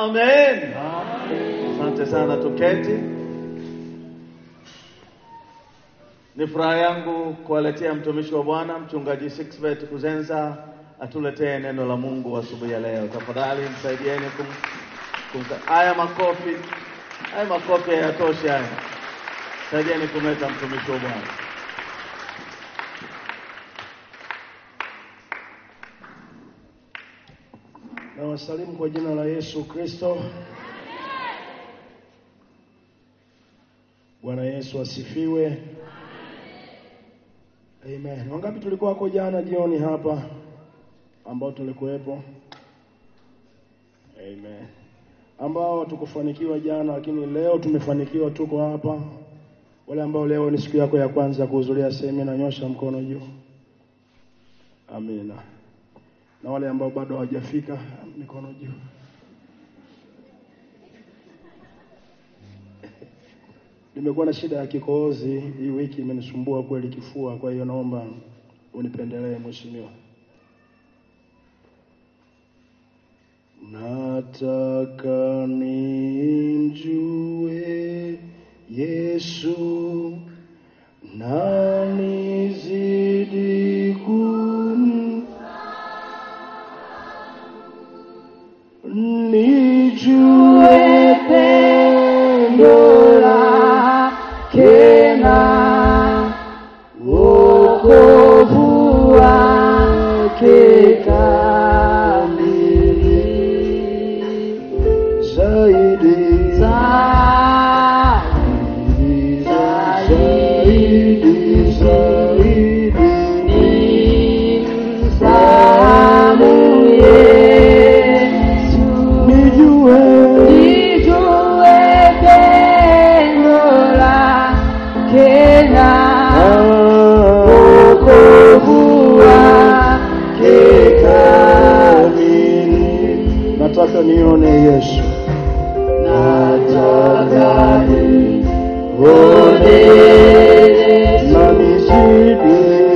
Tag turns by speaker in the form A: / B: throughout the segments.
A: Amen. Asante sana, tuketi. Ni furaha yangu kuwaletea mtumishi wa Bwana mchungaji Sixbet Kuzenza atuletee neno la Mungu asubuhi ya leo. Tafadhali msaidieni haya makofi hayatoshi haya. Saidieni kumleta mtumishi wa Bwana.
B: Na wasalimu kwa jina la Yesu Kristo. Bwana Yesu asifiwe. Amen. Wangapi tulikuwa hapo jana jioni hapa ambao tulikuwepo? Amen. Ambao tukufanikiwa jana lakini leo tumefanikiwa, tuko hapa. Wale ambao leo ni siku yako ya kwanza kuhudhuria semina, nyosha mkono juu. Amina. Na wale ambao bado hawajafika, mikono juu. Nimekuwa na shida ya kikohozi hii wiki, imenisumbua kweli kifua, kwa hiyo naomba unipendelee mheshimiwa. Nataka nimjue Yesu na nizidi nijue pendo lake na wokovu wake kamili, zaidi nimfahamu Yesu, nijue pendo lake na wokovu wake kamili. Nataka nione Yesu, nataka nione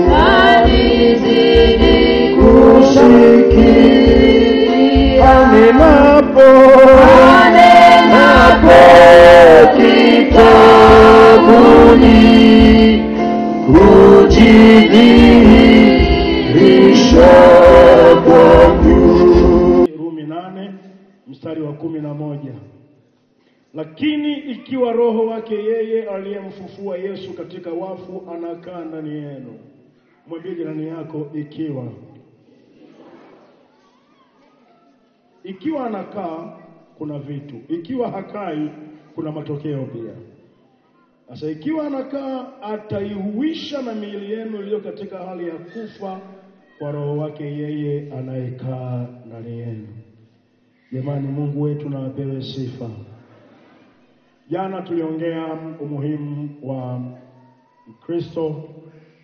B: na nizidi kusikia anenapo kitabuni kujidhihirisha kwangu. Rumi 8 mstari wa 11. Lakini ikiwa roho wake yeye aliyemfufua Yesu katika wafu anakaa ndani yenu. Mwambie jirani yako ikiwa anakaa kuna vitu, ikiwa hakai kuna matokeo pia. Sasa ikiwa anakaa, ataihuisha na miili yenu iliyo katika hali ya kufa kwa roho wake yeye anayekaa ndani yenu. Jamani, Mungu wetu na apewe sifa. Jana tuliongea umuhimu wa Kristo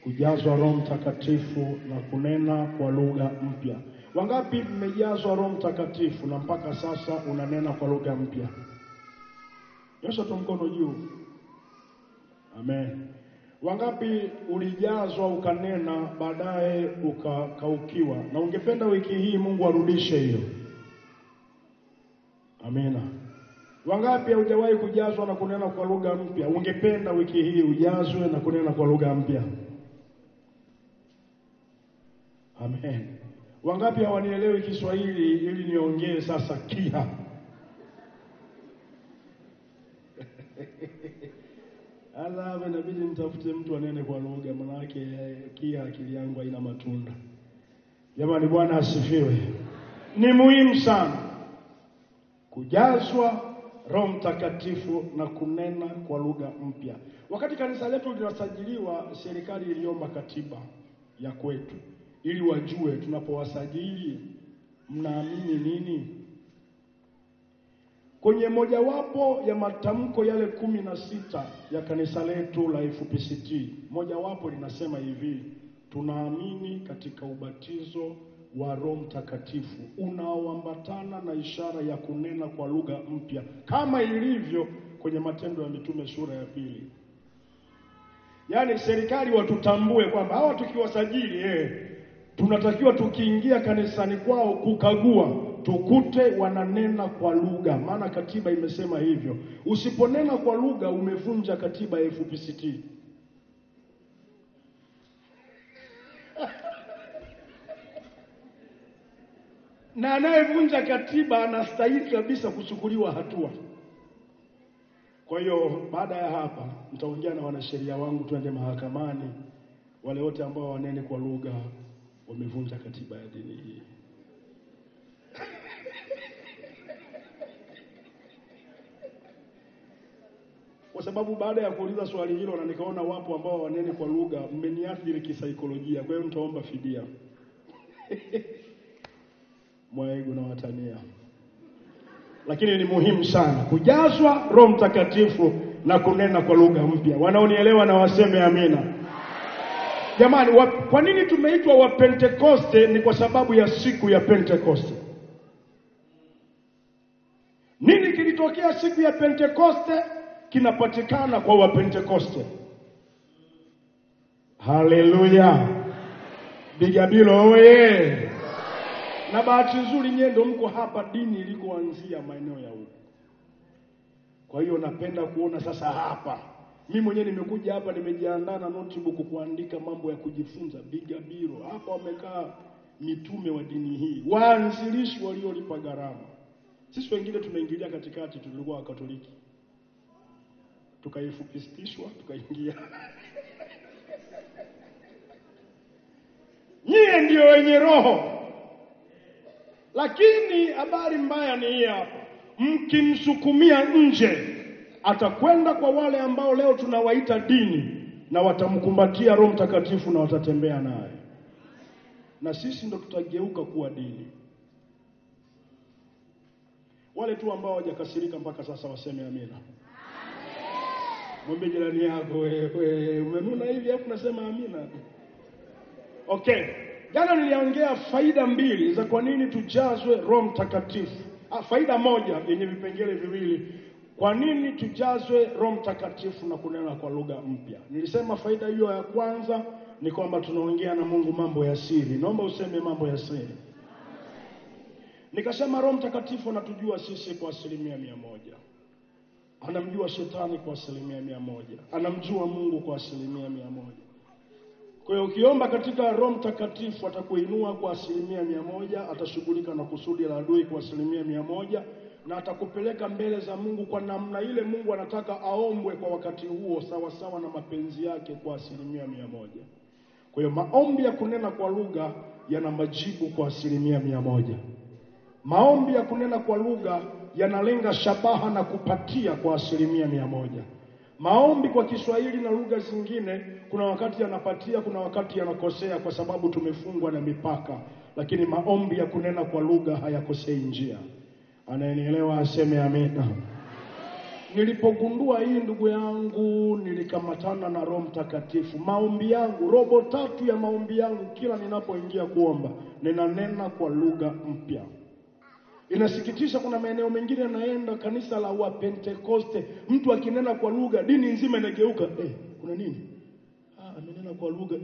B: kujazwa Roho Mtakatifu na kunena kwa lugha mpya. Wangapi mmejazwa Roho Mtakatifu na mpaka sasa unanena kwa lugha mpya? Nyosha tu mkono juu. Amen. Wangapi ulijazwa ukanena baadaye ukakaukiwa na ungependa wiki hii Mungu arudishe hiyo? Amina. Wangapi hujawahi kujazwa na kunena kwa lugha mpya, ungependa wiki hii ujazwe na kunena kwa lugha mpya? Amen. Wangapi hawanielewi Kiswahili ili niongee sasa kia? Ala, inabidi nitafute mtu anene kwa lugha, maana yake kia akili yangu haina matunda. Jamani, Bwana asifiwe. Ni muhimu sana kujazwa Roho Mtakatifu na kunena kwa lugha mpya. Wakati kanisa letu linasajiliwa, serikali iliomba katiba ya kwetu ili wajue tunapowasajili mnaamini nini. Kwenye mojawapo ya matamko yale 16 ya kanisa letu la FPCT, mojawapo linasema hivi: tunaamini katika ubatizo wa Roho Mtakatifu unaoambatana na ishara ya kunena kwa lugha mpya, kama ilivyo kwenye Matendo ya Mitume sura ya 2. Yaani serikali watutambue kwamba hawa tukiwasajili tunatakiwa tukiingia kanisani kwao kukagua tukute wananena kwa lugha, maana katiba imesema hivyo. Usiponena kwa lugha umevunja katiba ya FPCT. Na anayevunja katiba anastahili kabisa kuchukuliwa hatua. Kwa hiyo baada ya hapa nitaongea na wanasheria wangu tuende mahakamani. Wale wote ambao wanene kwa lugha wamevunja katiba ya dini hii. Kwa sababu baada ya kuuliza swali hilo na nikaona wapo ambao wanene kwa lugha, mmeniathiri kisaikolojia. Kwa hiyo nitaomba fidia. Mwaigu na watania. Lakini ni muhimu sana kujazwa Roho Mtakatifu na kunena kwa lugha mpya. Wanaonielewa na waseme amina. Jamani, kwa nini tumeitwa wa Pentekoste? Ni kwa sababu ya siku ya Pentekoste. Nini kilitokea siku ya Pentekoste? Kinapatikana kwa wa Pentekoste. Haleluya. Bigabilo oye. Na bahati nzuri nyendo mko hapa dini ilikoanzia maeneo ya huko. Kwa hiyo napenda kuona sasa hapa. Mimi mwenyewe nimekuja hapa nimejiandaa na notebook kuandika mambo ya kujifunza. Bigabilo hapa wamekaa mitume wa dini hii, waanzilishi waliolipa gharama. Sisi wengine tumeingilia katikati, tulikuwa wa Katoliki. Tukaifupistishwa, tukaingia. Nyie ndio wenye roho. Lakini habari mbaya ni hii hapa. Mkimsukumia nje, atakwenda kwa wale ambao leo tunawaita dini na watamkumbatia Roho Mtakatifu na watatembea naye. Na sisi ndo tutageuka kuwa dini. Wale tu ambao hawajakasirika mpaka sasa waseme amina. Mwambie jirani yako, wewe umenuna hivi hapo unasema amina. Okay. Jana niliongea faida mbili za kwa nini tujazwe Roho Mtakatifu. Faida moja yenye vipengele viwili. Kwa nini tujazwe Roho Mtakatifu na kunena kwa lugha mpya? Nilisema faida hiyo ya kwanza ni kwamba tunaongea na Mungu mambo ya siri. Naomba useme mambo ya siri. Nikasema Roho Mtakatifu anatujua sisi kwa 100%. Anamjua shetani kwa 100%. Anamjua Mungu kwa 100%. Kwa hiyo ukiomba katika Roho Mtakatifu atakuinua kwa 100%, atashughulika na kusudi la adui kwa 100%, na atakupeleka mbele za Mungu kwa namna ile Mungu anataka aombwe kwa wakati huo, sawa sawa na mapenzi yake kwa 100%. Kwa hiyo maombi ya kunena kwa lugha yana majibu kwa 100%. Maombi ya kunena kwa lugha yanalenga shabaha na kupatia kwa 100%. Maombi kwa Kiswahili na lugha zingine kuna wakati yanapatia, kuna wakati yanakosea kwa sababu tumefungwa na mipaka. Lakini maombi ya kunena kwa lugha hayakosei njia. Anayenielewa aseme amina. Nilipogundua hii ndugu yangu, nilikamatana na Roho Mtakatifu. Maombi yangu, robo 3 ya maombi yangu kila ninapoingia kuomba, ninanena kwa lugha mpya. Inasikitisha kuna maeneo mengine naenda kanisa la wa Pentekoste, mtu akinena kwa lugha dini nzima inageuka. Kuna nini? Amenena kwa lugha.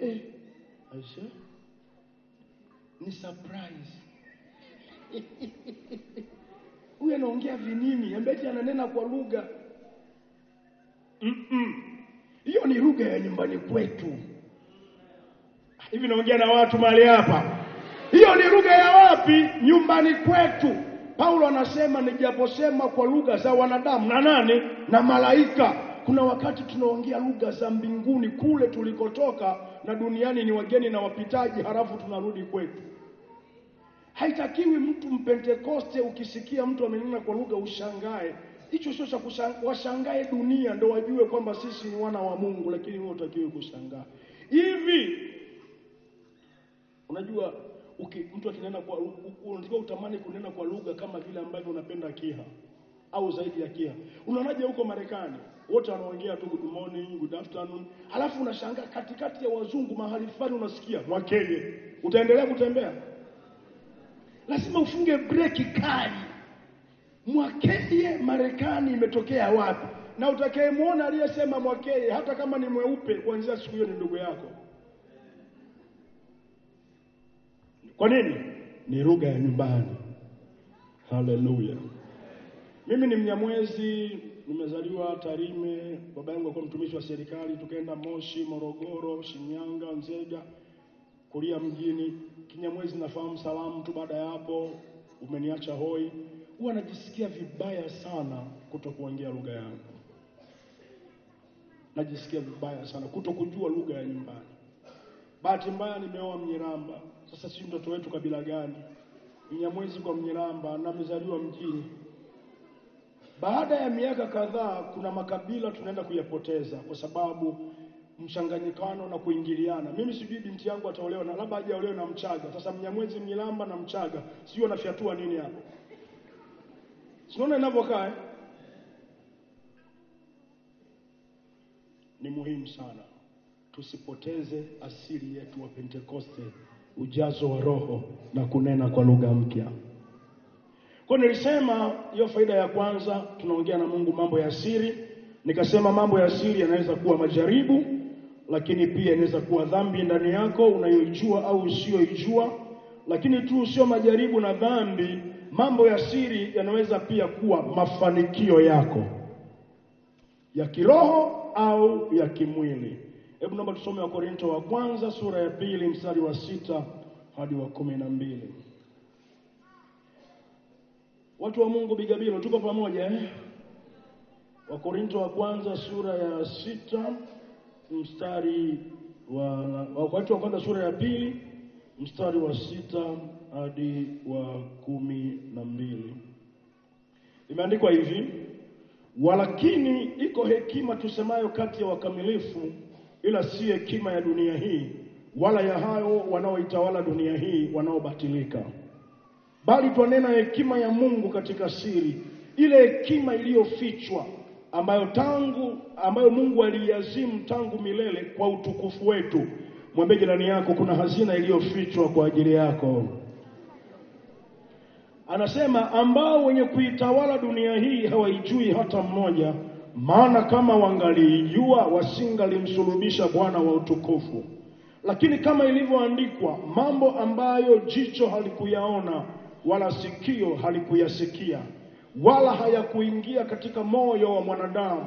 B: Aisha. Ni surprise. Huyu anaongea vinini? Ambeti ananena kwa lugha. Hiyo ni lugha ya nyumbani kwetu. Hivi naongea na watu mahali hapa. Hiyo ni lugha ya wapi? Nyumbani kwetu. Paulo anasema nijaposema kwa lugha za wanadamu na nani? Na malaika. Kuna wakati tunaongea lugha za mbinguni kule tulikotoka, na duniani ni wageni na wapitaji, halafu tunarudi kwetu. Haitakiwi mtu Mpentekoste ukisikia mtu amenena kwa lugha ushangae. Hicho sio cha washangae dunia ndio wajue kwamba sisi ni wana wa Mungu, lakini wewe utakiwi kushangaa. Hivi unajua mtu akinena kwa unataka utamani kunena kwa lugha kama vile ambavyo unapenda kiha au zaidi ya kiha. Unaonaje huko Marekani? Wote wanaongea tu good morning, good afternoon. Halafu unashangaa katikati ya wazungu mahali fulani unasikia mwakeye. Utaendelea kutembea? Lazima ufunge breki kali. Mwakeye Marekani imetokea wapi? Na utakayemuona aliyesema mwakeye hata kama ni mweupe kuanzia siku hiyo ni ndugu yako. Kwa nini? Ni lugha ya nyumbani. Haleluya. Mimi ni Mnyamwezi, nimezaliwa Tarime. Baba yangu alikuwa mtumishi wa serikali, tukaenda Moshi, Morogoro, Shinyanga, Nzega, kulia mjini. Kinyamwezi nafahamu salamu tu. Baada ya hapo umeniacha hoi. Huwa najisikia vibaya sana kutokuongea lugha yangu. Najisikia vibaya sana kutokujua lugha ya nyumbani. Bahati mbaya nimeoa Mnyiramba. Sasa si mtoto wetu kabila gani? Mnyamwezi kwa Mnyiramba na mzaliwa mjini. Baada ya miaka kadhaa kuna makabila tunaenda kuyapoteza kwa sababu mchanganyikano na kuingiliana. Mimi sijui binti yangu ataolewa na labda hajaolewa na Mchaga. Sasa Mnyamwezi, Mnyiramba na Mchaga sio nafiatua nini hapo? Sinaona inavyokaa. Ni muhimu sana tusipoteze asili yetu wa Pentekoste, ujazo wa Roho na kunena kwa lugha mpya. Kwa nilisema hiyo faida ya kwanza, tunaongea na Mungu mambo ya siri. Nikasema mambo ya siri yanaweza kuwa majaribu, lakini pia inaweza kuwa dhambi ndani yako unayojua au usiyoijua. Lakini tu sio majaribu na dhambi, mambo ya siri yanaweza pia kuwa mafanikio yako ya kiroho au ya kimwili. Hebu naomba tusome Wakorintho wa kwanza sura ya 2 mstari wa 6 hadi wa 12. Watu wa Mungu Bigabilo, tuko pamoja Wakorintho wa kwanza sura ya 6 mstari wa Wakorintho wa kwanza sura ya 2 mstari wa 6 hadi wa 12. Imeandikwa hivi: walakini iko hekima tusemayo kati ya wakamilifu, ila si hekima ya dunia hii, wala ya hao wanaoitawala dunia hii wanaobatilika. Bali twanena hekima ya Mungu katika siri, ile hekima iliyofichwa ambayo Mungu aliazimu tangu milele kwa utukufu wetu. Mwambie jirani yako, kuna hazina iliyofichwa kwa ajili yako. Anasema ambao wenye kuitawala dunia hii hawaijui hata mmoja, maana kama wangaliijua wasingalimsulubisha Bwana wa utukufu. Lakini kama ilivyoandikwa, mambo ambayo jicho halikuyaona wala sikio halikuyasikia wala hayakuingia katika moyo wa mwanadamu,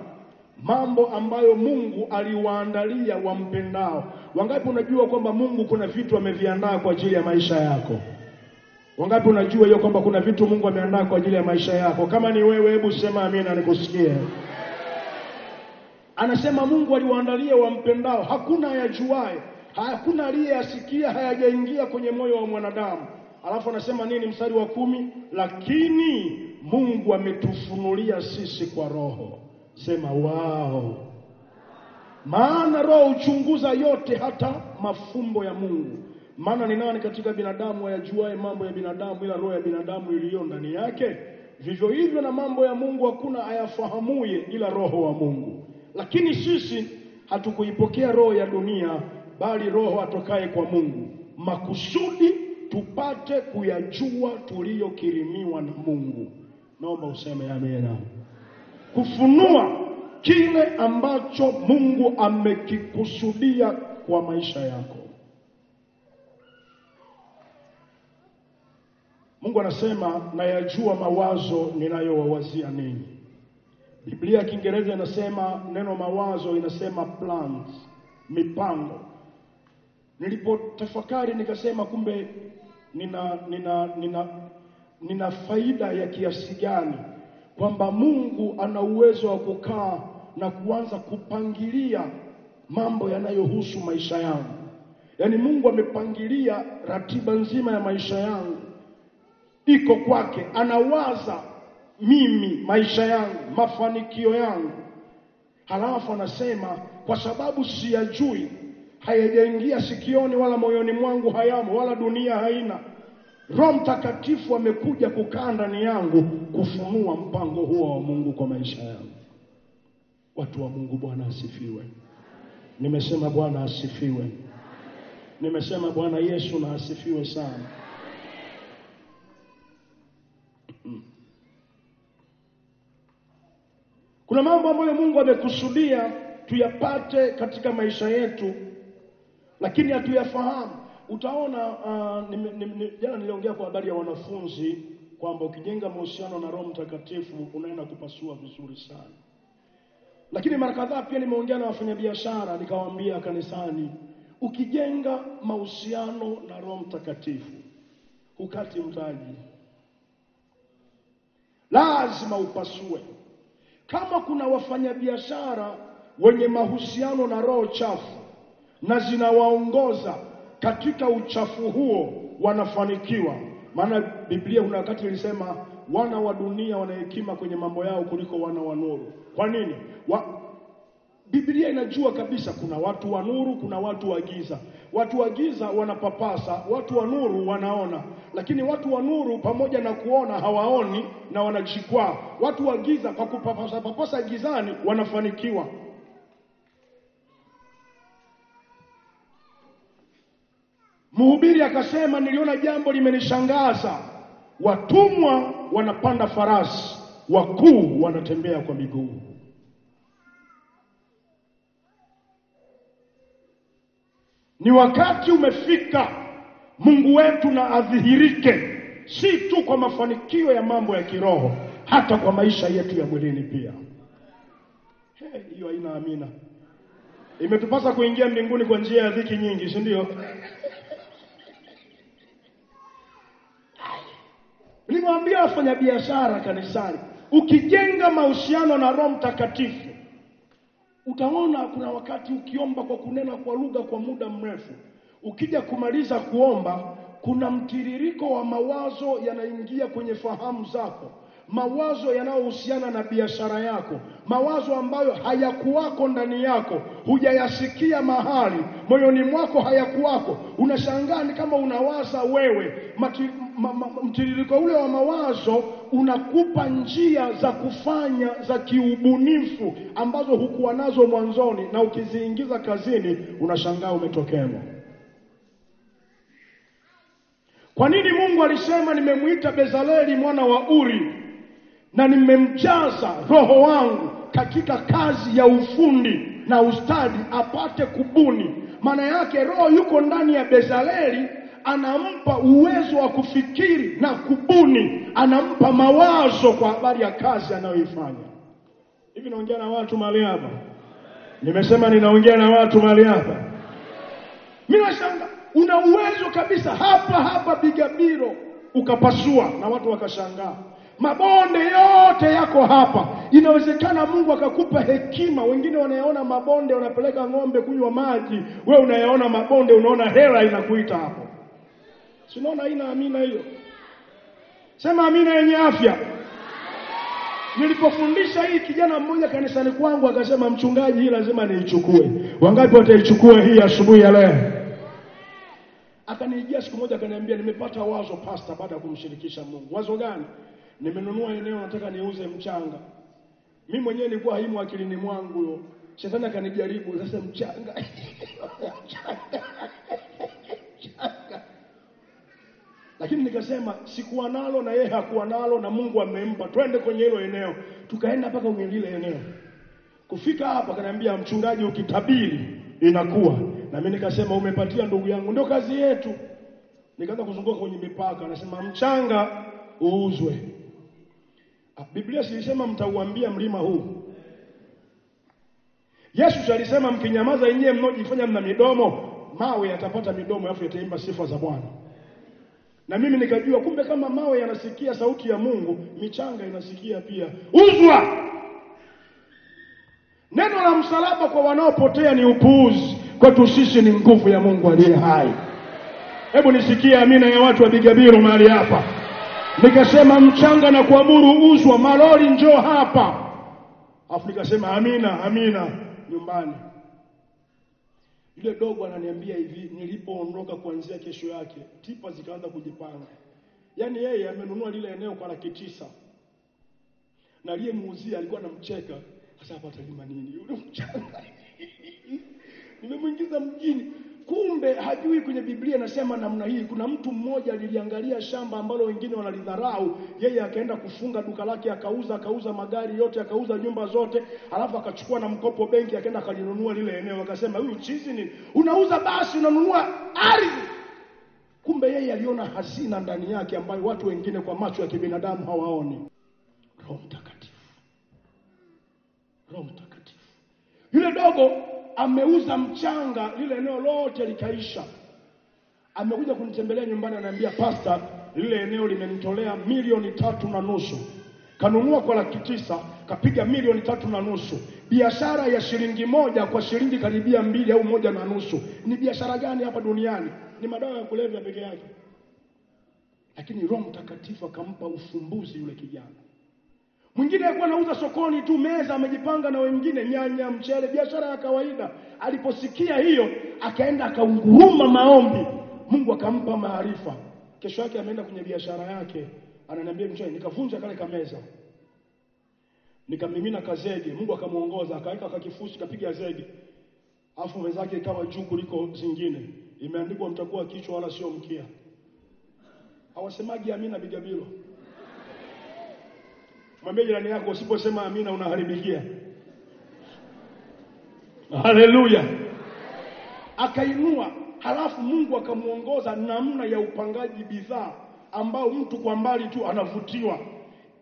B: mambo ambayo Mungu aliwaandalia wampendao. Wangapi unajua kwamba Mungu kuna vitu ameviandaa kwa ajili ya maisha yako? Wangapi unajua hiyo kwamba kuna vitu Mungu ameandaa kwa ajili ya maisha yako? Kama ni wewe, hebu sema amina nikusikie. Anasema Mungu aliwaandalia wampendao, hakuna yajuae, hakuna aliyesikia, hayajaingia kwenye moyo wa mwanadamu. Alafu anasema nini mstari wa 10? Lakini Mungu ametufunulia sisi kwa Roho. Sema wao. Maana Roho uchunguza yote, hata mafumbo ya Mungu. Maana ni nani katika binadamu ayajuae mambo ya binadamu ila roho ya binadamu iliyo ndani yake? Vivyo hivyo na mambo ya Mungu hakuna ayafahamuye ila Roho wa Mungu. Lakini sisi hatukuipokea roho ya dunia, bali Roho atokaye kwa Mungu, makusudi tupate kuyajua tuliyokirimiwa na Mungu. Naomba useme amina. Kufunua kile ambacho Mungu amekikusudia kwa maisha yako. Mungu anasema nayajua mawazo ninayowawazia ninyi. Biblia ya Kiingereza inasema, neno mawazo inasema plans, mipango. Nilipotafakari nikasema kumbe nina faida ya kiasi gani kwamba Mungu ana uwezo wa kukaa na kuanza kupangilia mambo yanayohusu maisha yangu. Yaani Mungu amepangilia ratiba nzima ya maisha yangu, iko kwake. Anawaza mimi, maisha yangu, mafanikio yangu. Halafu anasema kwa sababu siyajui, hayajaingia sikioni wala moyoni mwangu hayamo, wala dunia haina, Roho Mtakatifu amekuja kukaa ndani yangu kufunua mpango huo wa Mungu kwa maisha yangu. Watu wa Mungu, Bwana asifiwe. Nimesema Bwana asifiwe. Nimesema Bwana Yesu na asifiwe sana. Kuna mambo ambayo Mungu amekusudia tuyapate katika maisha yetu, lakini hatuyafahamu. Utaona jana niliongea kwa habari ya wanafunzi kwamba ukijenga mahusiano na Roho Mtakatifu unaenda kupasua vizuri sana. Lakini mara kadhaa pia nimeongea na wafanyabiashara nikawaambia kanisani, ukijenga mahusiano na Roho Mtakatifu hukati mtaji. Lazima upasue. Kama kuna wafanyabiashara wenye mahusiano na roho chafu na zinawaongoza katika uchafu huo, wanafanikiwa. Maana Biblia kuna wakati ilisema wana wa dunia wana hekima kwenye mambo yao kuliko wana wa nuru. Kwa nini? Biblia inajua kabisa kuna watu wa nuru, kuna watu wa giza. Watu wa giza wanapapasa, watu wa nuru wanaona. Lakini watu wa nuru pamoja na kuona hawaoni na wanajikwaa. Watu wa giza kwa kupapasa gizani wanafanikiwa. Mhubiri akasema, niliona jambo limenishangaza. Watumwa wanapanda farasi, wakuu wanatembea kwa miguu. Ni wakati umefika Mungu wetu na adhihirike, si tu kwa mafanikio ya mambo ya kiroho, hata kwa maisha yetu ya mwilini pia. Hiyo haina amina. Imetupasa kuingia mbinguni kwa njia ya dhiki nyingi, si ndio? Nilimwambia wafanyabiashara kanisani, ukijenga mahusiano na Roho Mtakatifu, utaona kuna wakati ukiomba kwa kunena kwa lugha kwa muda mrefu, ukija kumaliza kuomba, kuna mtiririko wa mawazo yanaingia kwenye fahamu zako. Mawazo yanayohusiana na biashara yako, mawazo ambayo hayakuwako ndani yako, hujayasikia mahali, moyoni mwako hayakuwako. Unashangaa ni kama unawaza wewe. Mtiririko ule wa mawazo unakupa njia za kufanya za kiubunifu ambazo hukuwa nazo mwanzoni, na ukiziingiza kazini unashangaa umetokemo. Kwa nini Mungu alisema nimemuita Bezaleli mwana wa Uri na nimemjaza roho wangu katika kazi ya ufundi na ustadi apate kubuni? Maana yake roho yuko ndani ya Bezaleli, anampa uwezo wa kufikiri na kubuni, anampa mawazo kwa habari ya kazi anayoifanya. Hivi naongea na watu mahali hapa? Nimesema ninaongea na watu mahali hapa. Mimi nashangaa una uwezo kabisa hapa Bigabiro ukapasua na watu wakashangaa. Mabonde yote yako hapa. Inawezekana Mungu akakupa hekima. Wengine wanayaona mabonde wanapeleka ng'ombe kunywa maji, wewe unayaona mabonde unaona hela inakuita hapo. Si unaona haina amina hiyo? Sema amina yenye afya. Nilipofundisha hii, kijana mmoja kanisani kwangu akasema, mchungaji, hii lazima niichukue. Wangapi wataichukua hii asubuhi ya leo? Akanijia siku moja akaniambia, nimepata wazo pastor baada ya kumshirikisha Mungu. Wazo gani? Nimenunua eneo nataka niuze mchanga. Mimi mwenyewe nilikuwa haimu akilini mwangu hiyo. Shetani akanijaribu, sasa mchanga. Lakini nikasema sikuwa nalo na yeye hakuwa nalo na Mungu amempa. Twende kwenye hilo eneo. Tukaenda mpaka kwenye lile eneo. Kufika hapa akaniambia, mchungaji, ukitabiri inakuwa. Na mimi nikasema umepatia ndugu yangu, ndio kazi yetu. Nikaanza kuzunguka kwenye mipaka, anasema mchanga uuzwe. Biblia silisema mtauambia mlima huu. Yesu alisema mkinyamaza yenyewe mnaojifanya mna midomo, mawe yatapata midomo afu yataimba sifa za Bwana. Na mimi nikajua kumbe kama mawe yanasikia sauti ya Mungu, michanga inasikia pia. Uzwa! Neno la msalaba kwa wanaopotea ni upuuzi, kwetu sisi ni nguvu ya Mungu aliye hai. Hebu nisikie amina ya watu wa Bigabiro mahali hapa. Nikasema mchanga na kuamuru uzwa, malori njoo hapa. Afu nikasema amina nyumbani. Yule dogo ananiambia hivi, nilipoondoka kuanzia kesho yake, tipa zikaanza kujipanga. Yaani yeye amenunua lile eneo kwa 900. Na aliyemuuzia alikuwa anamcheka, sasa hapa atalima nini yule mchanga? Nimemuingiza mjini. Kumbe hajui kwenye Biblia inasema namna hii. Kuna mtu mmoja aliliangalia shamba ambalo wengine wanalidharau, yeye akaenda kufunga duka lake, akauza magari yote, akauza nyumba zote, alafu akachukua na mkopo benki, akaenda akalinunua lile eneo. Akasema huyu chizi ni unauza basi unanunua ardhi. Kumbe yeye aliona hazina ndani yake ambayo watu wengine kwa macho ya kibinadamu hawaoni. Roho Mtakatifu. Roho Mtakatifu. Yule dogo ameuza mchanga, lile eneo lote likaisha. Amekuja kunitembelea nyumbani, ananiambia, "Pastor, lile eneo limenitolea 3.5 milioni. Kanunua kwa 900,000, kapiga 3.5 milioni. Biashara ya shilingi 1 kwa shilingi karibia 2 au 1.5. Ni biashara gani hapa duniani? Ni madawa ya kulevya peke yake." Lakini Roho Mtakatifu akampa ufumbuzi yule kijana. Mwingine alikuwa anauza sokoni tu, meza amejipanga na wengine, nyanya, mchele, biashara ya kawaida. Aliposikia hiyo, akaenda akaunguruma maombi. Mungu akampa maarifa. Kesho yake ameenda kwenye biashara yake, ananiambia, "Mchele, nikavunja kale kameza. Nikamimina kazege." Mungu akamuongoza, akaweka kakifusi, kapiga zege. Alafu meza yake ikawa juu kuliko zingine. Imeandikwa, "Mtakuwa kichwa wala sio mkia." Hawasemaji amina Bigabilo. Mwambie jirani yako, usiposema amina unaharibikia. Haleluya. Akainua, halafu Mungu akamuongoza namna ya upangaji bidhaa ambao mtu kwa mbali tu anavutiwa.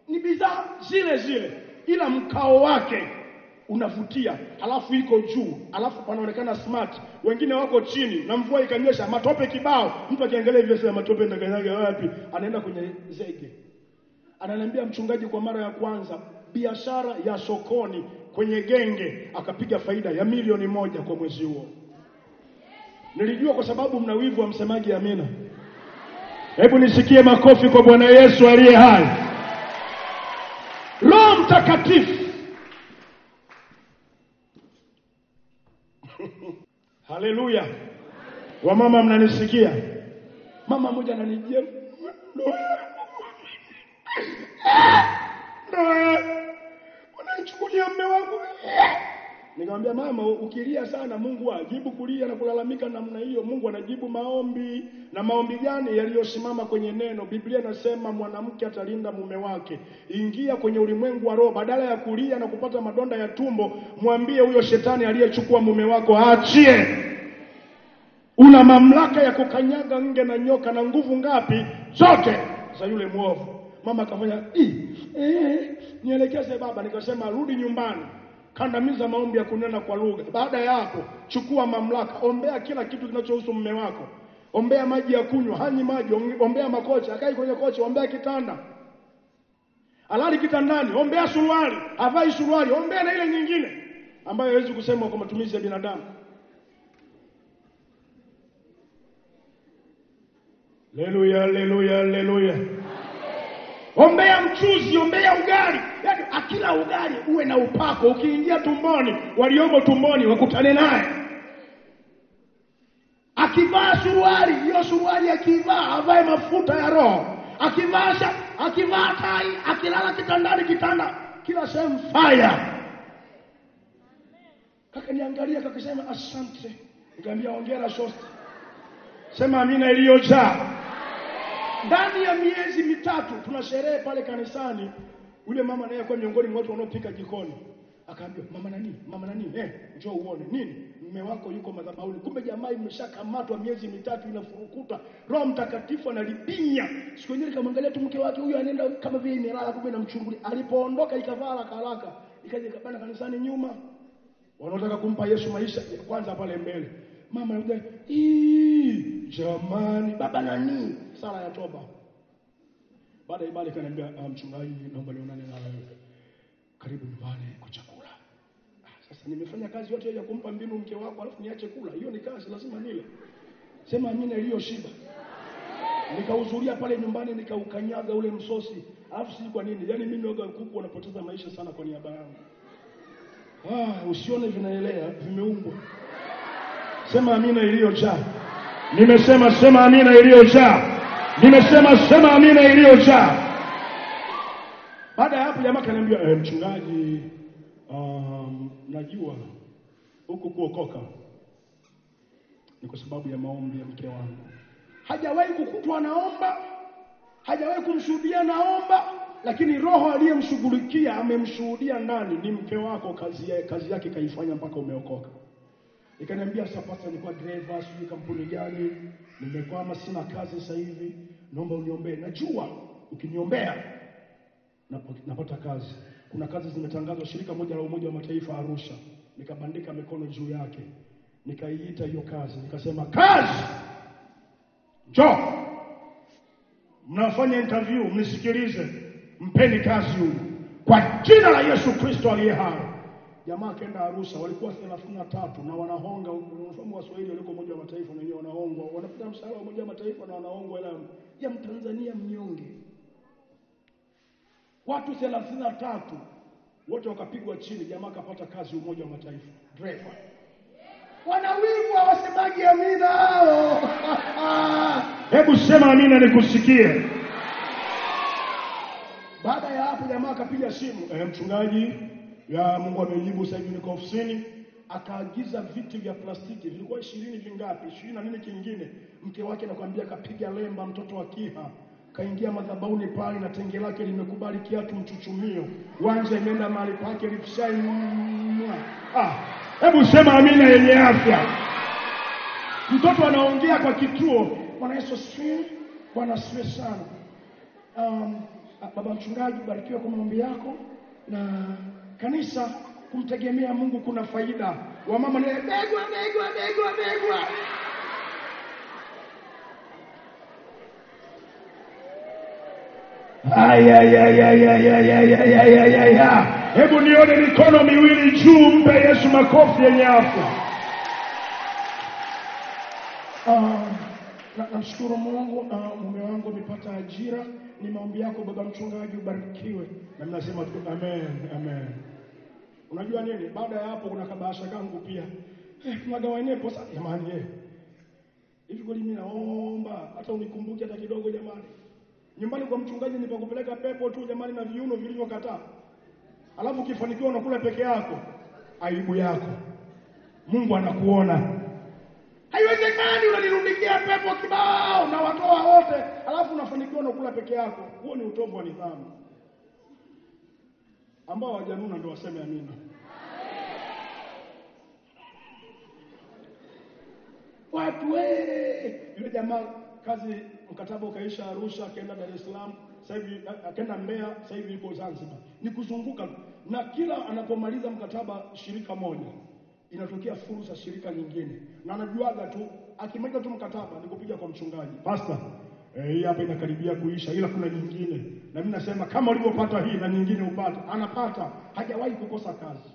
B: Ni bidhaa zile zile, ila mkao wake unavutia, halafu iko juu, halafu panaonekana smart. Wengine wako chini na mvua ikanyesha, matope kibao. Mtu akiangalia hivyo sema, "Matope ndakanyaga wapi?" Anaenda kwenye zege. Ananiambia, "Mchungaji, kwa mara ya kwanza biashara ya sokoni kwenye genge akapiga faida ya 1,000,000 kwa mwezi huo." Nilijua kwa sababu mna wivu wa msemaji amina. Hebu nisikie makofi kwa Bwana Yesu aliye hai. Roho Mtakatifu. Haleluya. Wamama mnanisikia? Mama mmoja ananijia, "Unanichukulia mume wangu." Nikamwambia, "Mama, ukilia sana Mungu ajibu kulia na kulalamika namna hiyo. Mungu anajibu maombi." Na maombi gani? Yaliyosimama kwenye neno. Biblia inasema mwanamke atalinda mume wake. Ingia kwenye ulimwengu wa roho, badala ya kulia na kupata madonda ya tumbo, mwambie huyo shetani aliyechukua mume wako aachie. Una mamlaka ya kukanyaga nge na nyoka na nguvu ngapi? Zote za yule mwovu. Mama akafanya, "Nielekeze baba." Nikasema, "Rudi nyumbani. Kandamiza maombi ya kunena kwa lugha. Baada ya hapo, chukua mamlaka. Ombea kila kitu kinachohusu mume wako. Ombea maji ya kunywa, hanyi maji, ombea makochi, akai kwenye kochi, ombea kitanda. Alali kitandani, ombea suruali, avai suruali, ombea na ile nyingine ambayo haiwezi kusema kwa matumizi ya binadamu." Haleluya, haleluya, haleluya. Ombea mchuzi, ombea ugali. Yaani akila ugali uwe na upako. Ukiingia tumboni, waliomo tumboni wakutane naye. Akivaa suruali, hiyo suruali akivaa avae mafuta ya Roho. Akivaa tai, akilala kitandani, kitanda kila sehemu fire. Kaka niangalia, kakasema, "Asante." Nikamwambia, "Hongera shosti." Sema amina iliyojaa. Ndani ya miezi mitatu tuna sherehe pale kanisani. Ule mama naye kwa miongoni mwa watu wanaopika jikoni. Akaambia, "Mama nani, njoo uone." "Nini?" "Mume wako yuko madhabahuni." Kumbe jamaa imeshakamatwa miezi mitatu inafurukuta. Roho Mtakatifu analipinya. Siku nyingine nikamwangalia tu mke wake, huyu anaenda kama vile imelala, kumbe inamchungulia. Alipoondoka ikavaa haraka. Ikaja kabana kanisani nyuma. Wanaotaka kumpa Yesu maisha kwanza pale mbele. Mama anakuja, "Jamani, baba nani?" Sala ya toba. Baada ya ibada kaniambia, "Mchungaji, naomba nionane na wewe. Karibu nyumbani kwa chakula." Sasa nimefanya kazi yote ya kumpa mbinu mke wako alafu niache kula. Hiyo ni kazi, lazima nile. Sema amina iliyoshiba. Nikahudhuria pale nyumbani, nikaukanyaga ule msosi. Alafu si kwa nini? Yaani mimi waga kuku wanapoteza maisha sana kwa niaba yangu. Usione vinaelea, vimeumbwa. Sema amina iliyojaa. Nimesema sema amina iliyojaa. Nimesema sema amina iliyojaa. Baada ya hapo jamaa kaniambia, "Mchungaji, najua huku kuokoka ni kwa sababu ya maombi ya mke wangu." Hajawahi kukutwa naomba, hajawahi kumshuhudia naomba, lakini Roho aliyemshughulikia amemshuhudia ndani. Ni mke wako, kazi yake kaifanya mpaka umeokoka. Ikaniambia sasa pastor, nilikuwa driver sijui kampuni gani, nimekwama sina kazi sasa hivi, naomba uniombee. Najua ukiniombea napata kazi. Kuna kazi zimetangazwa shirika moja la Umoja wa Mataifa Arusha. Nikabandika mikono juu yake, nikaiita hiyo kazi, nikasema kazi, njoo mnafanya interview, mnisikilize, mpeni kazi huyu kwa jina la Yesu Kristo aliye hai. Jamaa kaenda Arusha, walikuwa 33 na wanahonga. Unafahamu Waswahili waliko Umoja wa Mataifa na wenyewe wanahongwa, wanapata mshahara wa Umoja wa Mataifa na wanahongwa ila ya Mtanzania mnyonge. Watu 33 wote wakapigwa chini, jamaa kapata kazi Umoja wa Mataifa, driver. Wanawivu wasemaji amina hao. Hebu sema amina nikusikie. Baada ya hapo jamaa akapiga simu, mchungaji, ya Mungu amejibu, sasa hivi niko ofisini. Akaagiza viti vya plastiki, vilikuwa 20 vingapi, 20 na nini kingine. Mke wake anakuambia kapiga lemba, mtoto wa Kiha kaingia madhabahuni pale na tenge lake limekubali kiatu mchuchumio, wanja imeenda mahali pake lifshai. Hebu sema amina yenye afya. Mtoto anaongea kwa kituo, Bwana Yesu asifiwe, Bwana asifiwe sana. Baba mchungaji, barikiwa kwa maombi yako, na kanisa kumtegemea Mungu kuna faida. Wamama ni begwa. Hebu nione mikono miwili juu, mpe Yesu makofi yenye afya. Namshukuru Mungu, mume wangu amepata ajira. Ni maombi yako baba mchungaji, ubarikiwe. Na mnasema tu amen. Unajua nini? Baada ya hapo kuna kabasha kangu pia. Tunagawane posa jamani. Hivi kweli mimi naomba hata unikumbuke hata kidogo jamani. Nyumbani kwa mchungaji nipakupeleka pepo tu jamani, na viuno vilivyokataa. Alafu ukifanikiwa unakula peke yako, aibu yako. Mungu anakuona. Haiwezekani unanirundikia pepo kibao na watoa wote, alafu unafanikiwa unakula peke yako. Huo ni utovu wa nidhamu. Ambao hawajanuna ndio waseme amina. Watu yule jamaa kazi mkataba ukaisha Arusha, akaenda Dar es Salaam, sasa hivi akaenda Mbeya, sasa hivi yuko Zanzibar. Ni kuzunguka, na kila anapomaliza mkataba shirika moja inatokea fursa shirika nyingine, na anajuaga tu akimaliza tu mkataba ni kupiga kwa mchungaji, pastor, hii hapa inakaribia kuisha ila kuna nyingine. Na mimi nasema kama ulivyopata hii na nyingine upate. Anapata, hajawahi kukosa kazi.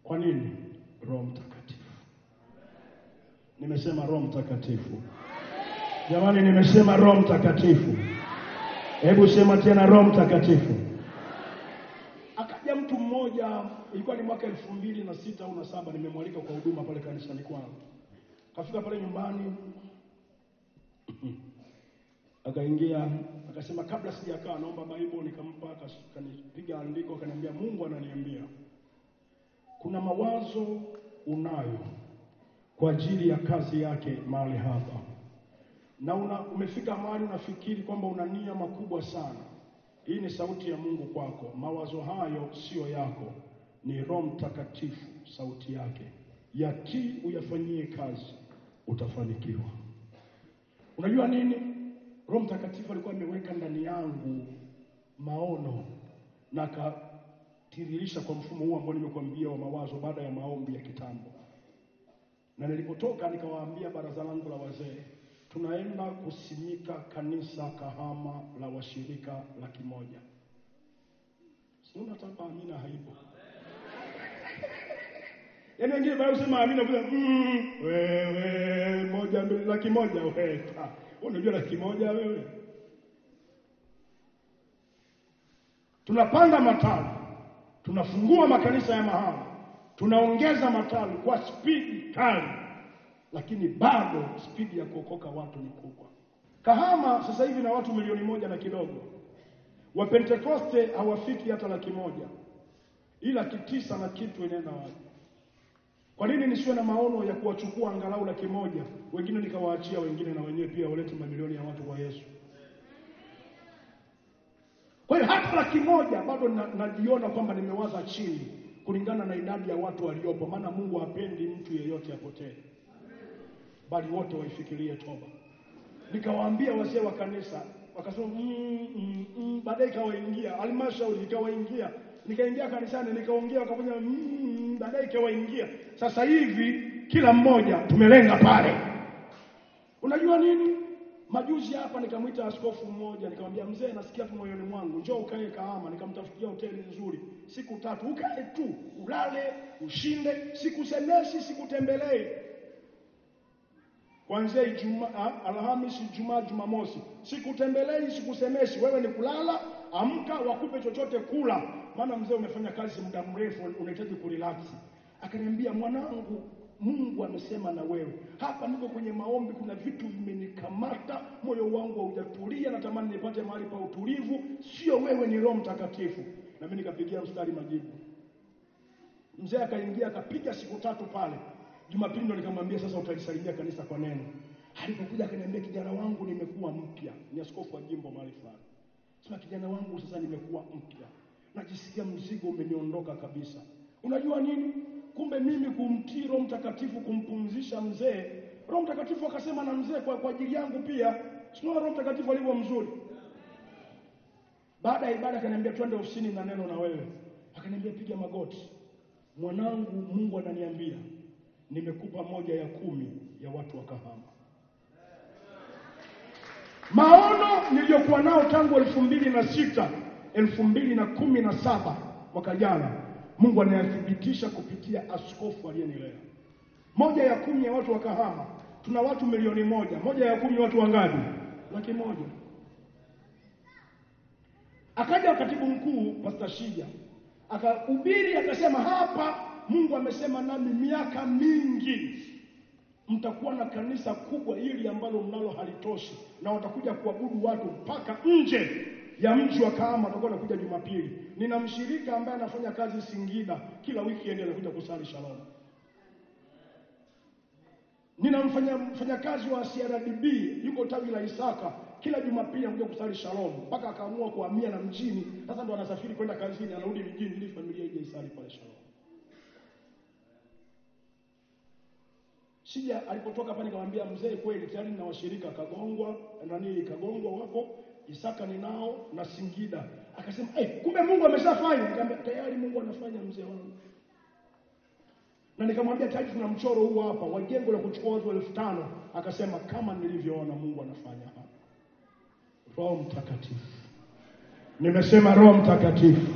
B: Kwa nini? Roho Mtakatifu. Nimesema Roho Mtakatifu. Jamani, nimesema Roho Mtakatifu. Hebu sema tena Roho Mtakatifu. Akaja mtu mmoja, ilikuwa ni mwaka 2006 au 2007, nimemwalika kwa huduma pale kanisani kwangu. Kafika pale nyumbani, akaingia, akasema kabla sijakaa naomba Bible, nikampa, akanipiga andiko, akaniambia Mungu ananiambia kuna mawazo unayo kwa ajili ya kazi yake mahali hapa. Na umefika mahali unafikiri kwamba una nia makubwa sana. Hii ni sauti ya Mungu kwako. Mawazo hayo sio yako, ni Roho Mtakatifu sauti yake. Yatii, uyafanyie kazi, utafanikiwa. Unajua nini? Roho Mtakatifu alikuwa ameweka ndani yangu maono na akatiririsha kwa mfumo huu ambao nimekuambia wa mawazo baada ya maombi ya kitambo. Na nilipotoka nikawaambia baraza langu la wazee, tunaenda kusimika kanisa Kahama la washirika 100,000. Sio nataka amina haipo. Yaani wengine baada usema amina bila wewe 1,200,000 wewe. Unajua 100,000 wewe. Tunapanga matawi, tunafungua makanisa ya mahali, tunaongeza matawi kwa spidi kali, lakini bado spidi ya kuokoka watu ni kubwa. Kahama sasa hivi na watu 1,000,000 na kidogo. Wa Pentekoste hawafiki hata 100,000. Ila 900 na kitu inaenda wapi? Kwa nini nisiwe na maono ya kuwachukua angalau 100,000, wengine nikawaachia wengine na wenyewe pia walete mamilioni ya watu kwa Yesu? Kwa hiyo hata 100,000 bado najiona kwamba nimewaza chini kulingana na idadi ya watu waliopo, maana Mungu hapendi mtu yeyote apotee, bali wote waifikirie toba. Nikawaambia wazee wa kanisa, wakasema baadaye ikawaingia halmashauri, ikawaingia, nikaingia kanisani, nikaongea, wakafanya baadaye ikawaingia. Sasa hivi kila mmoja tumelenga pale. Unajua nini? Majuzi hapa nikamwita askofu mmoja, nikamwambia mzee, nasikia tu moyoni mwangu, njoo ukae Kahama. Nikamtafutia hoteli nzuri, siku 3 ukae tu, ulale, ushinde, sikusemeshi, sikutembelee. Kuanzia Ijumaa, Alhamisi, Ijumaa, Jumamosi, sikutembelei, sikusemeshi. Wewe ni kulala, amka, wakupe chochote kula, maana mzee umefanya kazi muda mrefu, unahitaji kurelax. Akaniambia, mwanangu, Mungu amesema na wewe. Hapa niko kwenye maombi, kuna vitu vimenikamata, moyo wangu haujatulia, natamani nipate mahali pa utulivu. Sio wewe, ni Roho Mtakatifu. Na mimi nikapigia mstari majibu. Mzee akaingia, akapiga siku 3 pale. Jumapili ndo nikamwambia, sasa utalisalimia kanisa kwa neno. Alipokuja akaniambia, kijana wangu nimekuwa mpya. Ni askofu wa jimbo mahali fulani. Sema, kijana wangu sasa nimekuwa mpya, najisikia mzigo umeniondoka kabisa. Unajua nini? Kumbe mimi kumtii Roho Mtakatifu, kumpumzisha mzee, Roho Mtakatifu akasema na mzee kwa ajili yangu pia. Sio Roho Mtakatifu alivyo mzuri. Baada ya ibada akaniambia, twende ofisini na neno na wewe. Akaniambia, piga magoti. Mwanangu, Mungu ananiambia nimekupa 1/10 ya watu wa Kahama. Maono niliyokuwa nao tangu 2006, 2017 mwaka jana, Mungu anayathibitisha kupitia askofu aliyenilea. 1/10 ya watu wa Kahama. Tuna watu milioni 1. 1/10 watu wangapi? 100,000. Akaja katibu mkuu Pastor Shija, akahubiri, akasema, hapa Mungu amesema nami miaka mingi mtakuwa na kanisa kubwa hili ambalo mnalo halitoshi, na watakuja kuabudu watu mpaka nje ya mji wa Kahama. Watakuwa wanakuja Jumapili. Nina mshirika ambaye anafanya kazi Singida, kila wiki anakuja kusali Shalom. Nina mfanya kazi wa CRDB, yuko tawi la Isaka, kila Jumapili anakuja kusali Shalom, mpaka akaamua kuhamia na mjini. Sasa ndo anasafiri kwenda kazini, anarudi mjini ili familia ije isali pale Shalom. Shija alipotoka hapa nikamwambia, mzee, kweli tayari nina washirika Kagongwa wapo, Isaka ninao, na Singida. Akasema, kumbe Mungu ameshafanya. Nikamwambia, tayari Mungu anafanya mzee wangu. Na nikamwambia, tayari tuna mchoro huu hapa wa jengo la kuchukua watu 5,000. Akasema, kama nilivyoona Mungu anafanya hapa. Roho Mtakatifu. Nimesema Roho Mtakatifu.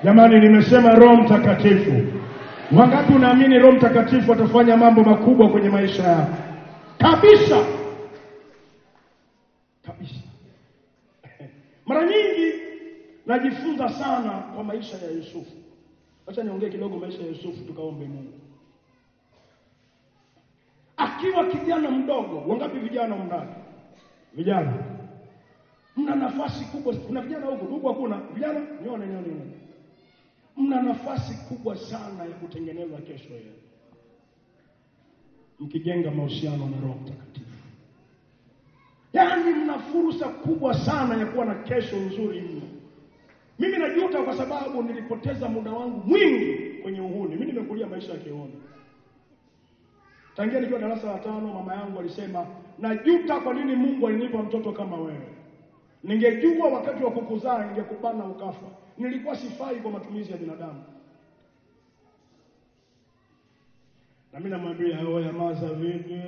B: Jamani, nimesema Roho Mtakatifu. Wangapi unaamini Roho Mtakatifu atafanya mambo makubwa kwenye maisha yako? Kabisa. Kabisa. Mara nyingi najifunza sana kwa maisha ya Yusufu. Acha niongee kidogo maisha ya Yusufu, tukaombe Mungu. Akiwa kijana mdogo, wangapi vijana mndani? Vijana. Mna nafasi kubwa. Kuna vijana huko, ndugu hakuna. Vijana, nione. Mna nafasi kubwa sana ya kutengeneza kesho yenu, mkijenga mahusiano na Roho Mtakatifu. Yaani mna fursa kubwa sana ya kuwa na kesho nzuri mno. Mimi najuta kwa sababu nilipoteza muda wangu mwingi kwenye uhuni. Mimi nimekulia maisha ya kiuni. Tangia nikiwa darasa la 5, mama yangu alisema, najuta kwa nini Mungu alinipa mtoto kama wewe. Ningejua wakati wa kukuzaa ningekubana ukafa. Nilikuwa sifai kwa matumizi ya binadamu. Na mimi namwambia, wewe maza vipi?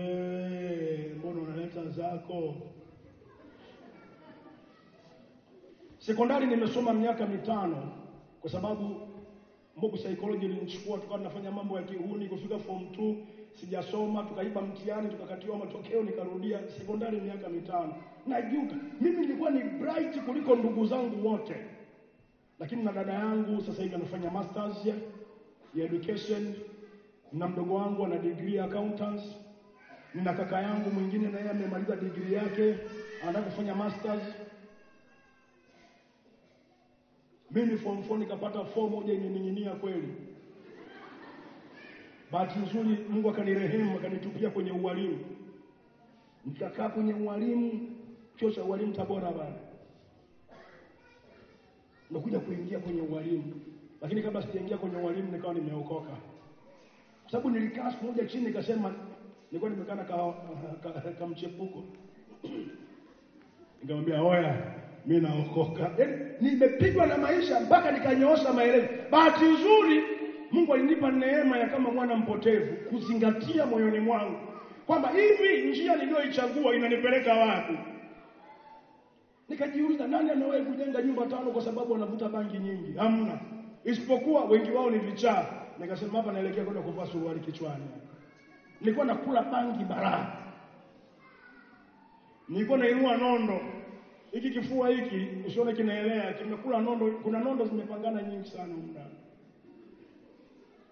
B: Mbona unaleta zako? Sekondari nimesoma miaka 5 kwa sababu Mungu psychology ilinichukua, tukawa tunafanya mambo ya kihuni. Kufika form 2 sijasoma, tukaiba mtihani, tukakatiwa matokeo, nikarudia sekondari miaka 5. Najuta. Mimi nilikuwa ni bright kuliko ndugu zangu wote. Lakini na dada yangu sasa hivi anafanya masters ya education, na mdogo wangu ana degree ya accountants, na kaka yangu mwingine na yeye amemaliza degree yake, anataka kufanya masters. Mimi form 4 nikapata 4 moja imening'inia kweli. Bahati nzuri Mungu akanirehemu, akanitupia kwenye ualimu. Nikakaa kwenye ualimu, chuo cha ualimu Tabora bana. Nakuja kuingia kwenye ualimu. Lakini kabla sijaingia kwenye walimu nikawa nimeokoka. Kwa sababu nilikaa siku moja chini nikasema, nilikuwa nimekaa na mchepuko. Nikamwambia, "Oya, mimi naokoka." Yaani nimepigwa na maisha mpaka nikanyoosha maelezo. Bahati nzuri Mungu alinipa neema ya kama mwana mpotevu kuzingatia moyoni mwangu kwamba hivi njia niliyoichagua inanipeleka wapi. Nikajiuliza, nani amewahi kujenga nyumba 5 kwa sababu anavuta bangi nyingi? Hamna. Isipokuwa wengi wao ni vichaa. Nikasema hapa naelekea kwenda kuvaa suruali kichwani. Nilikuwa nakula bangi bara. Nilikuwa nainua nondo. Hiki kifua hiki usione kinaelea, kimekula nondo, kuna nondo zimepangana nyingi sana huko.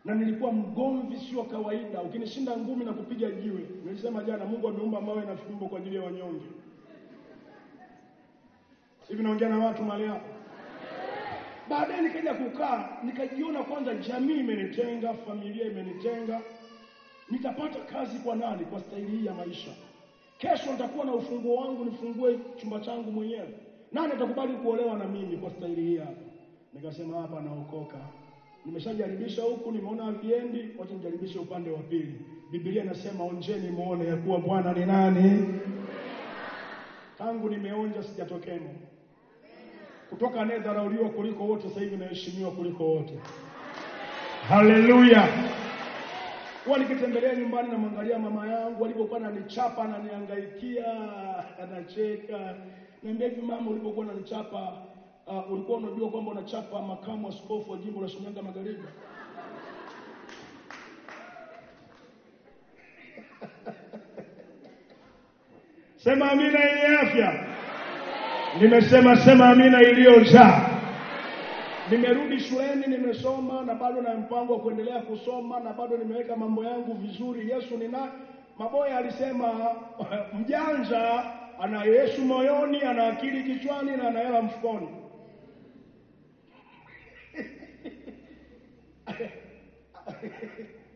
B: Na nilikuwa mgomvi sio kawaida. Ukinishinda ngumi na kupiga jiwe. Nilisema jana Mungu ameumba mawe na fimbo kwa ajili ya wanyonge. Hivi naongea na watu mahali hapa. Baadaye nikaja kukaa, nikajiona kwanza jamii imenitenga, familia imenitenga. Nitapata kazi kwa nani kwa staili hii ya maisha? Kesho nitakuwa na ufunguo wangu nifungue chumba changu mwenyewe. Nani atakubali kuolewa na mimi kwa staili hii hapa? Nikasema hapa naokoka. Nimeshajaribisha huku, nimeona haviendi, wacha nijaribishe upande wa pili. Biblia inasema onjeni muone ya kuwa Bwana ni nani. Tangu nimeonja sijatokea. Kutoka anayedharauliwa kuliko wote sasa hivi naheshimiwa kuliko wote. Haleluya. Huwa nikitembelea nyumbani na mwangalia mama yangu alipokuwa ananichapa na niangaikia, anacheka. Niambia hivi mama, ulipokuwa unanichapa ulikuwa unajua kwamba unachapa makamu askofu wa jimbo la Shinyanga Magharibi? Sema amina yenye afya. Nimesema sema amina iliyojaa. Nimerudi shuleni, nimesoma na bado na mpango wa kuendelea kusoma na bado nimeweka mambo yangu vizuri. Yesu Maboya alisema mjanja ana Yesu moyoni, ana akili kichwani na ana hela mfukoni.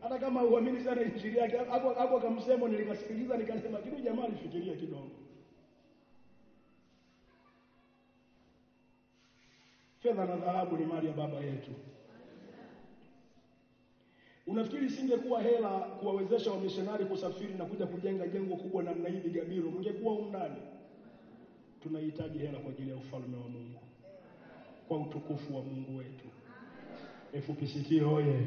B: Hata kama uamini sana injili yake, hapo akamsema, nilikasikiliza nikasema kitu jamaa alifikiria kidogo. Fedha na dhahabu ni mali ya baba yetu. Unafikiri singekuwa hela kuwawezesha wamishonari kusafiri na kuja kujenga jengo kubwa namna hii Gabiro, mngekuwa ndani? Tunahitaji hela kwa ajili ya ufalme wa Mungu, kwa utukufu wa Mungu wetu. FPCT hoye.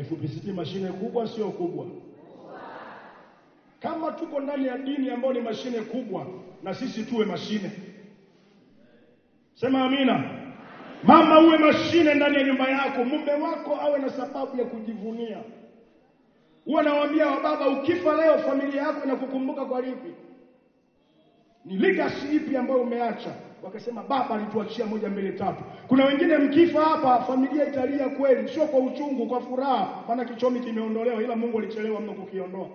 B: FPCT mashine kubwa sio kubwa? Kama tuko ndani ya dini ambayo ni mashine kubwa, na sisi tuwe mashine. Sema amina. Mama uwe mashine ndani ya nyumba yako, mume wako awe na sababu ya kujivunia. Huwa nawaambia wababa, ukifa leo familia yako inakukumbuka kwa lipi? Ni legacy ipi ambayo umeacha? Wakasema baba alituachia 1 2 3. Kuna wengine mkifa hapa familia italia kweli, sio kwa uchungu, kwa furaha, maana kichomi kimeondolewa, ila Mungu alichelewa mno kukiondoa.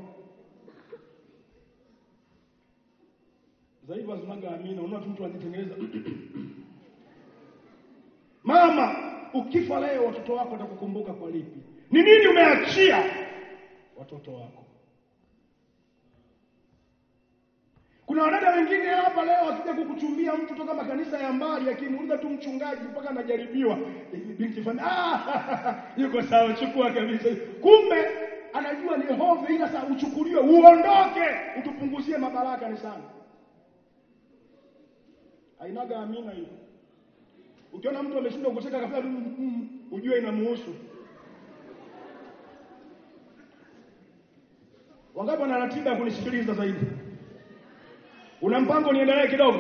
B: Zaiva zinaga amina, unaona mtu anajitengeneza. Mama, ukifa leo watoto wako watakukumbuka kwa lipi? Ni nini umeachia watoto wako? Kuna wadada wengine hapa leo akija kukuchumbia mtu toka makanisa ya mbali, akimuuliza tu mchungaji mpaka anajaribiwa. Binti fani, yuko sawa, chukua kabisa. Kumbe anajua ni hofu, ila sasa uchukuliwe uondoke, utupunguzie mabaraka ni sana. Hainaga amina hiyo. Ukiona mtu ameshindwa kucheka kabla ujue inamuhusu. Wangapi wana ratiba kunisikiliza zaidi? Una mpango niendelee kidogo?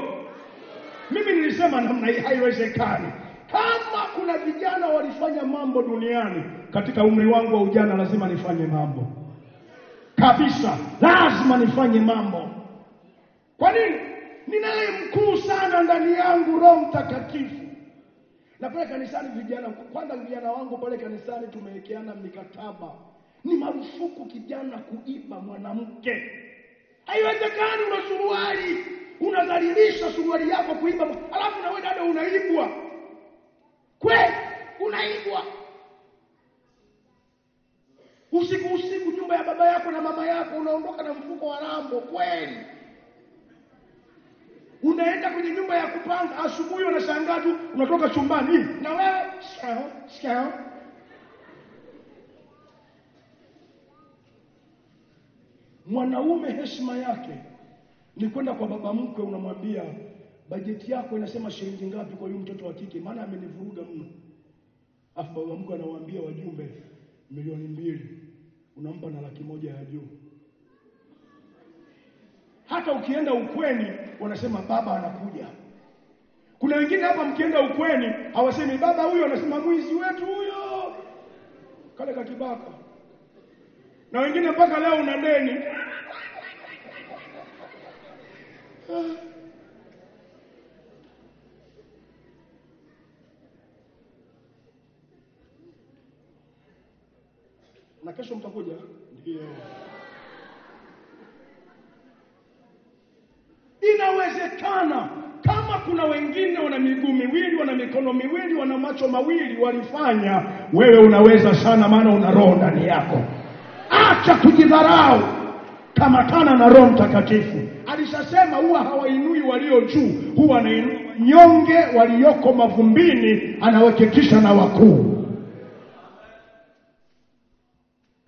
B: Mimi nilisema namna hii haiwezekani. Kama kuna vijana walifanya mambo duniani, katika umri wangu wa ujana lazima nifanye mambo. Kabisa, lazima nifanye mambo. Kwa nini? Ninaye mkuu sana ndani yangu, Roho Mtakatifu. Na pale kanisani vijana, kwanza vijana wangu pale kanisani tumewekeana mikataba. Ni marufuku kijana kuiba mwanamke. Haiwezekani una suruali, unadhalilisha suruali yako kuiba, alafu na wewe dada unaibwa. Kweli unaibwa. Usiku nyumba ya baba yako na mama yako unaondoka na mfuko wa rambo kweli. Unaenda kwenye nyumba ya kupanga, asubuhi unashangaa tu unatoka chumbani, na wewe shikao. Mwanaume heshima yake ni kwenda kwa baba mkwe, unamwambia bajeti yako inasema shilingi ngapi kwa huyu mtoto wa kike, maana amenivuruga mno. Afu baba mkwe anawaambia wajumbe 2,000,000, unampa na 100,000 ya juu. Hata ukienda ukweni wanasema baba anakuja. Kuna wengine hapa mkienda ukweni hawasemi baba huyo, anasema mwizi wetu huyo, kale kakibaka. Na wengine mpaka leo una deni. Na kesho mtakuja? Ndio. Inawezekana kama kuna wengine wana miguu miwili, wana mikono miwili, wana macho mawili walifanya, wewe unaweza sana, maana una roho ndani yako. Acha kujidharau, kamatana na Roho Mtakatifu. Alishasema huwa hawainui walio juu, huwa anainua nyonge walioko mavumbini, anawaketisha na wakuu.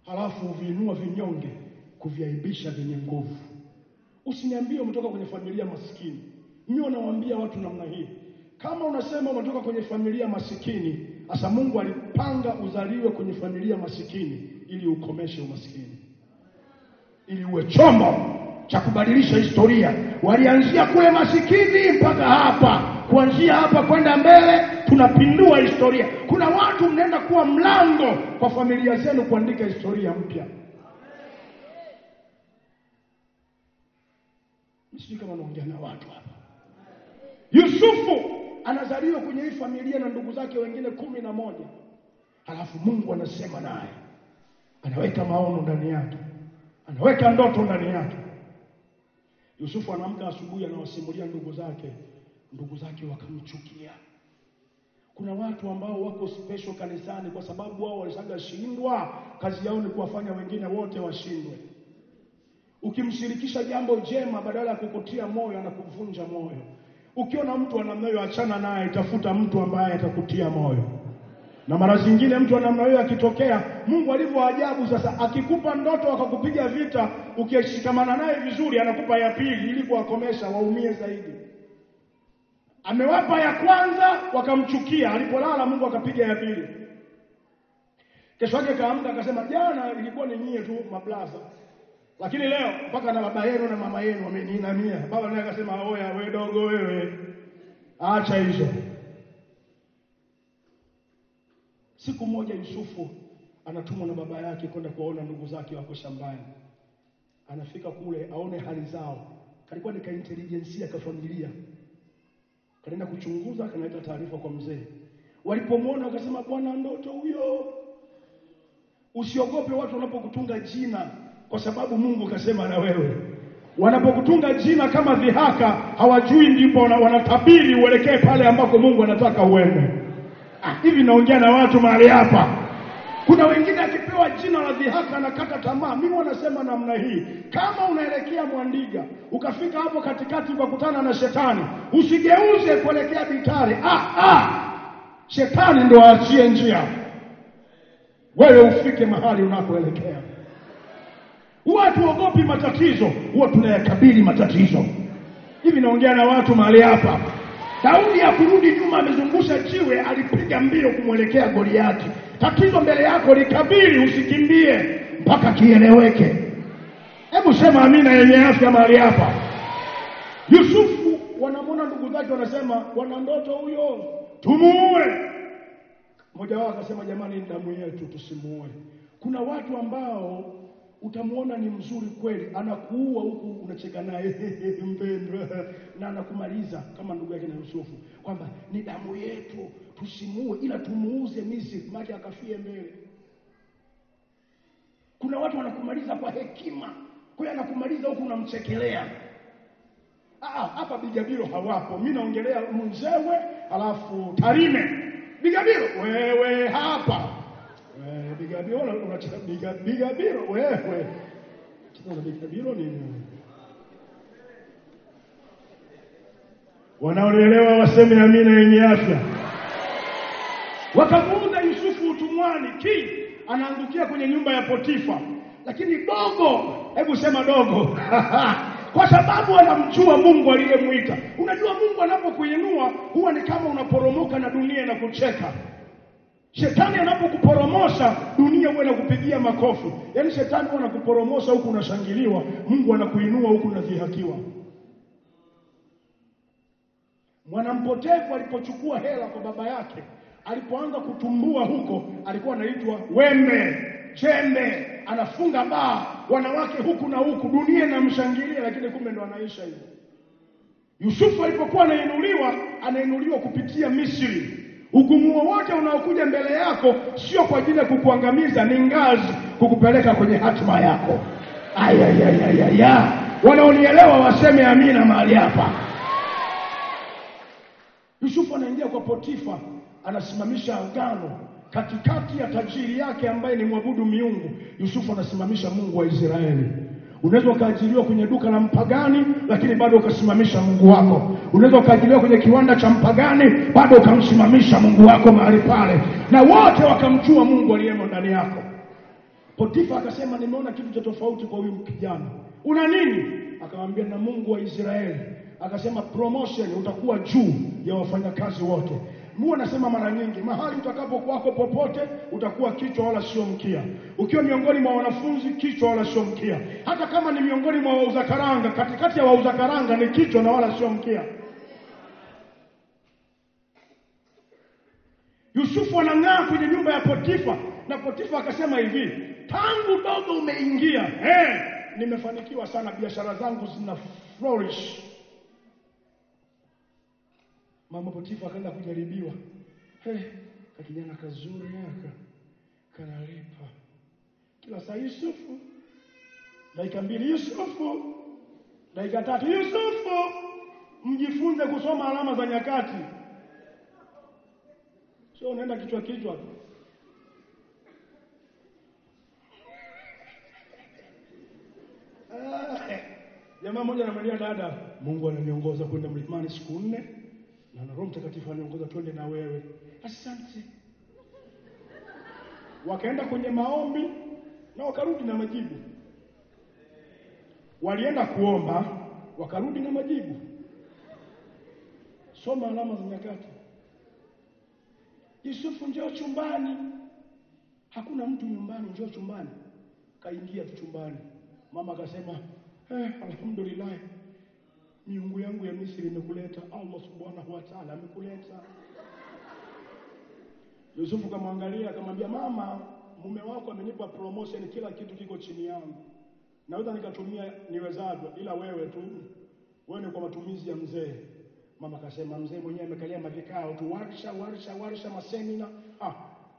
B: Halafu uviinua vinyonge kuviaibisha vyenye nguvu. Usiniambie umetoka kwenye familia maskini. Mimi nawaambia watu namna hii, kama unasema umetoka kwenye familia maskini, asa Mungu alipanga uzaliwe kwenye familia maskini ili ukomeshe umaskini, ili uwe chombo cha kubadilisha historia. Walianzia kule maskini mpaka hapa, kuanzia hapa kwenda mbele tunapindua historia. Kuna watu mnaenda kuwa mlango kwa familia zenu kuandika historia mpya. Msiji kama naongea na watu hapa. Yusufu anazaliwa kwenye hii familia na ndugu zake wengine 11. Halafu Mungu anasema naye, anaweka maono ndani yake, anaweka ndoto ndani yake. Yusufu anaamka asubuhi, anawasimulia ndugu zake wakamchukia. Kuna watu ambao wako special kanisani kwa sababu wao walishaga shindwa, kazi yao ni kuwafanya wengine wote washindwe. Ukimshirikisha jambo jema, badala ya kukutia moyo anakuvunja moyo. Ukiona mtu anamnayo, achana naye, tafuta mtu ambaye atakutia moyo. Na mara zingine mtu anamnayo akitokea, Mungu alivyo ajabu sasa, akikupa ndoto akakupiga vita, ukishikamana naye vizuri anakupa ya pili ili kuwakomesha waumie zaidi. Amewapa ya kwanza wakamchukia, alipolala Mungu akapiga ya pili. Kesho yake kaamka akasema, jana ilikuwa ni nyie tu mablaza, lakini leo mpaka na baba yenu na mama yenu wameniinamia. Baba naye akasema, oya wewe dogo wewe, acha hizo. Siku moja Yusufu anatumwa na baba yake kwenda kuwaona ndugu zake wako shambani. Anafika kule aone hali zao. Kalikuwa ni ka intelligence ka familia. Kaenda kuchunguza, kanaleta taarifa kwa mzee. Walipomwona wakasema, bwana ndoto huyo. Usiogope watu wanapokutunga jina, kwa sababu Mungu kasema na wewe. Wanapokutunga jina kama dhihaka, hawajui ndipo wanatabiri uelekee pale ambako Mungu anataka uende. Hivi naongea na watu mahali hapa. Kuna wengine akipewa jina la dhihaka anakata tamaa. Mimi wanasema namna hii, kama unaelekea Mwandiga, ukafika hapo katikati ukakutana na shetani, usigeuze kuelekea Bitare. Shetani ndo aachie njia, wewe ufike mahali unakoelekea. Watu ogopi matatizo, huwa tunayakabili matatizo. Hivi naongea na watu mahali hapa. Daudi hakurudi nyuma, amezungusha jiwe, alipiga mbio kumwelekea Goliati. Tatizo mbele yako likabili, usikimbie mpaka kieleweke. Hebu sema amina yenye afya mahali hapa. Yusufu wanamwona ndugu zake wanasema, wana ndoto huyo, tumuue. Mmoja wao akasema, jamani ni damu yetu, tusimuue. Kuna watu ambao utamuona ni mzuri kweli, anakuua huku unacheka naye mpendwa, na anakumaliza kama ndugu yake na Yusufu, kwamba ni damu yetu, tusimuue ila tumuuze Misri, maana akafie mbele. Kuna watu wanakumaliza kwa hekima, kwa hiyo anakumaliza huku unamchekelea. Hapa Bigabiro hawapo. Mimi naongelea Mzewe alafu Tarime. Bigabiro wewe hapa. Bigabiro unacheza Bigabiro wewe. Cheza Bigabiro nini? Wanaoelewa waseme amina yenye afya. Wakamuuza Yusufu utumwani, anaangukia kwenye nyumba ya Potifa. Lakini dogo, hebu sema dogo. Kwa sababu anamjua Mungu aliyemuita. Unajua Mungu anapokuinua huwa ni kama unaporomoka na dunia na kucheka. Shetani anapokuporomosha dunia huwa inakupigia makofi. Yaani shetani huwa anakuporomosha huku unashangiliwa, Mungu anakuinua huku unadhihakiwa. Mwanampotevu alipochukua hela kwa baba yake, alipoanza kutumbua huko, alikuwa anaitwa wembe, chembe, anafunga baa, wanawake huku na huku, dunia inamshangilia, lakini kumbe ndo anaisha hivyo. Yusufu alipokuwa anainuliwa kupitia Misri. Hukumu wowote unaokuja mbele yako sio kwa ajili ya kukuangamiza, ni ngazi kukupeleka kwenye hatima yako. Aya. Wanaonielewa waseme amina mahali hapa. Yusufu anaingia kwa Potifa, anasimamisha agano katikati ya tajiri yake ambaye ni mwabudu miungu. Yusufu anasimamisha Mungu wa Israeli. Unaweza ukaajiriwa kwenye duka la mpagani lakini bado ukasimamisha Mungu wako. Unaweza ukaajiriwa kwenye kiwanda cha mpagani bado ukamsimamisha Mungu wako mahali pale, na wote wakamjua Mungu aliyemo ndani yako. Potifa akasema, nimeona kitu cha tofauti kwa huyu kijana. Una nini? Akamwambia, na Mungu wa Israeli. Akasema, promotion, utakuwa juu ya wafanyakazi wote. Mungu anasema mara nyingi, mahali utakapokuwako popote utakuwa kichwa wala sio mkia. Ukiwa miongoni mwa wanafunzi, kichwa wala sio mkia. Hata kama ni miongoni mwa wauza karanga, katikati ya wauza karanga ni kichwa na wala sio mkia. Yusufu anang'aa kwenye nyumba ya Potifa, na Potifa akasema hivi, tangu dogo umeingia, nimefanikiwa sana, biashara zangu zina flourish. Mama Potifa akaenda kujaribiwa. Kijana kazuri kanalipa. Kila saa Yusufu. Dakika 2 Yusufu. Dakika 3 Yusufu. Mjifunze kusoma alama za nyakati. Sio unaenda kichwa. Jamaa mmoja anamwambia dada, Mungu ananiongoza kwenda mlimani siku 4. Na Roho Mtakatifu aniongoza twende na wewe. Asante. Wakaenda kwenye maombi na wakarudi na majibu. Walienda kuomba, wakarudi na majibu. Soma alama za nyakati. Yusufu, njoo chumbani. Hakuna mtu nyumbani, njoo chumbani. Kaingia tu chumbani. Mama akasema, alhamdulillah. Miungu yangu ya Misri imekuleta. Allah subhanahu wa ta'ala amekuleta. Yusufu kamwangalia akamwambia, mama, mume wako amenipa promotion, kila kitu kiko chini yangu. Naweza nikatumia niwezavyo, ila wewe ni kwa matumizi ya mzee. Mama akasema, mzee mwenyewe amekalia mavikao tu, warsha masemina.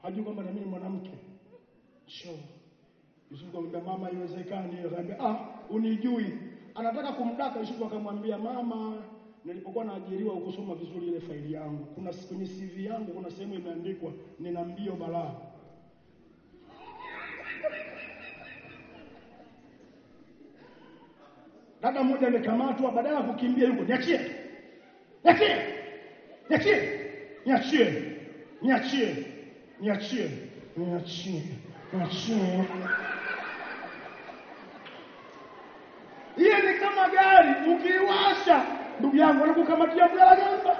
B: Hajui kwamba na mimi mwanamke. Yusufu akamwambia, mama, haiwezekani. Akamwambia, unijui. Anataka kumdaka Yusufu, akamwambia, mama, nilipokuwa naajiriwa ukusoma vizuri ile faili yangu. Kuna kwenye CV yangu kuna sehemu imeandikwa nina mbio balaa. Dada mmoja amekamatwa, badala ya kukimbia yuko, niachie. Hiyo ni kama gari ukiwasha, ndugu yangu, anakukamatia mbele gamba.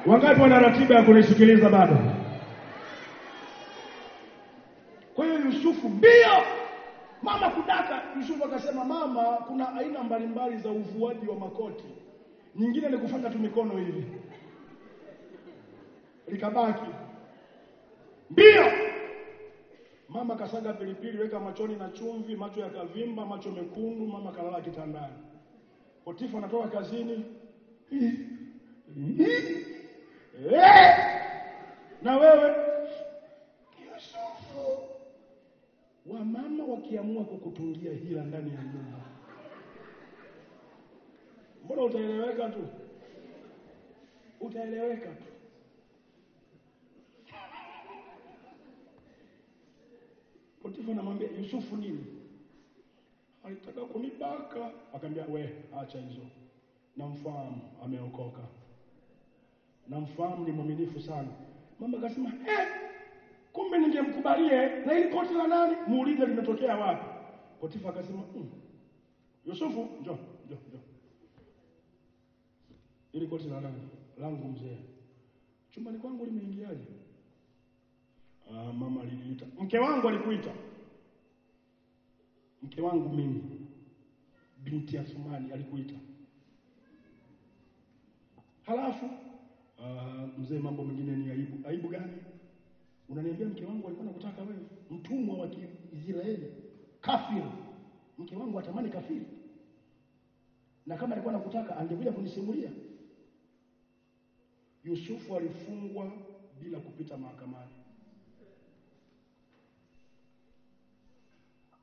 B: Wangapi wana ratiba ya kunisikiliza bado? Kwa hiyo Yusufu mbio, mama kudaka. Yusufu akasema, mama, kuna aina mbalimbali za uvuaji wa makoti. Nyingine ni kufanya tu mikono hivi. Likabaki. Mbio. Mama kasaga pilipili, weka machoni na chumvi, macho yakavimba, macho mekundu, mama kalala kitandani. Potifa anatoka kazini. Na wewe Yusufu, wamama wakiamua kukutungia hila ndani ya nyumba, mbona utaeleweka tu? Potifa anamwambia, Yusufu nini? Alitaka kunibaka. Akamwambia, we acha hizo. Namfahamu ameokoka. Namfahamu ni mwaminifu sana. Mama akasema, kumbe ningemkubalie na ili koti la nani? Muulize limetokea wapi. Potifa akasema, Yusufu, njoo. Ili koti la nani? Langu mzee. Chumbani kwangu limeingiaje? Mama aliniita. Mke wangu alikuita. Mke wangu mimi, binti Asumani, alikuita. Halafu mzee, mambo mengine ni aibu. Aibu gani? Unaniambia mke wangu alikuwa anakutaka wewe, mtumwa wa Kiisraeli, kafiri. Mke wangu atamani kafiri. Na kama alikuwa anakutaka angekuja kunisimulia. Yusufu alifungwa bila kupita mahakamani.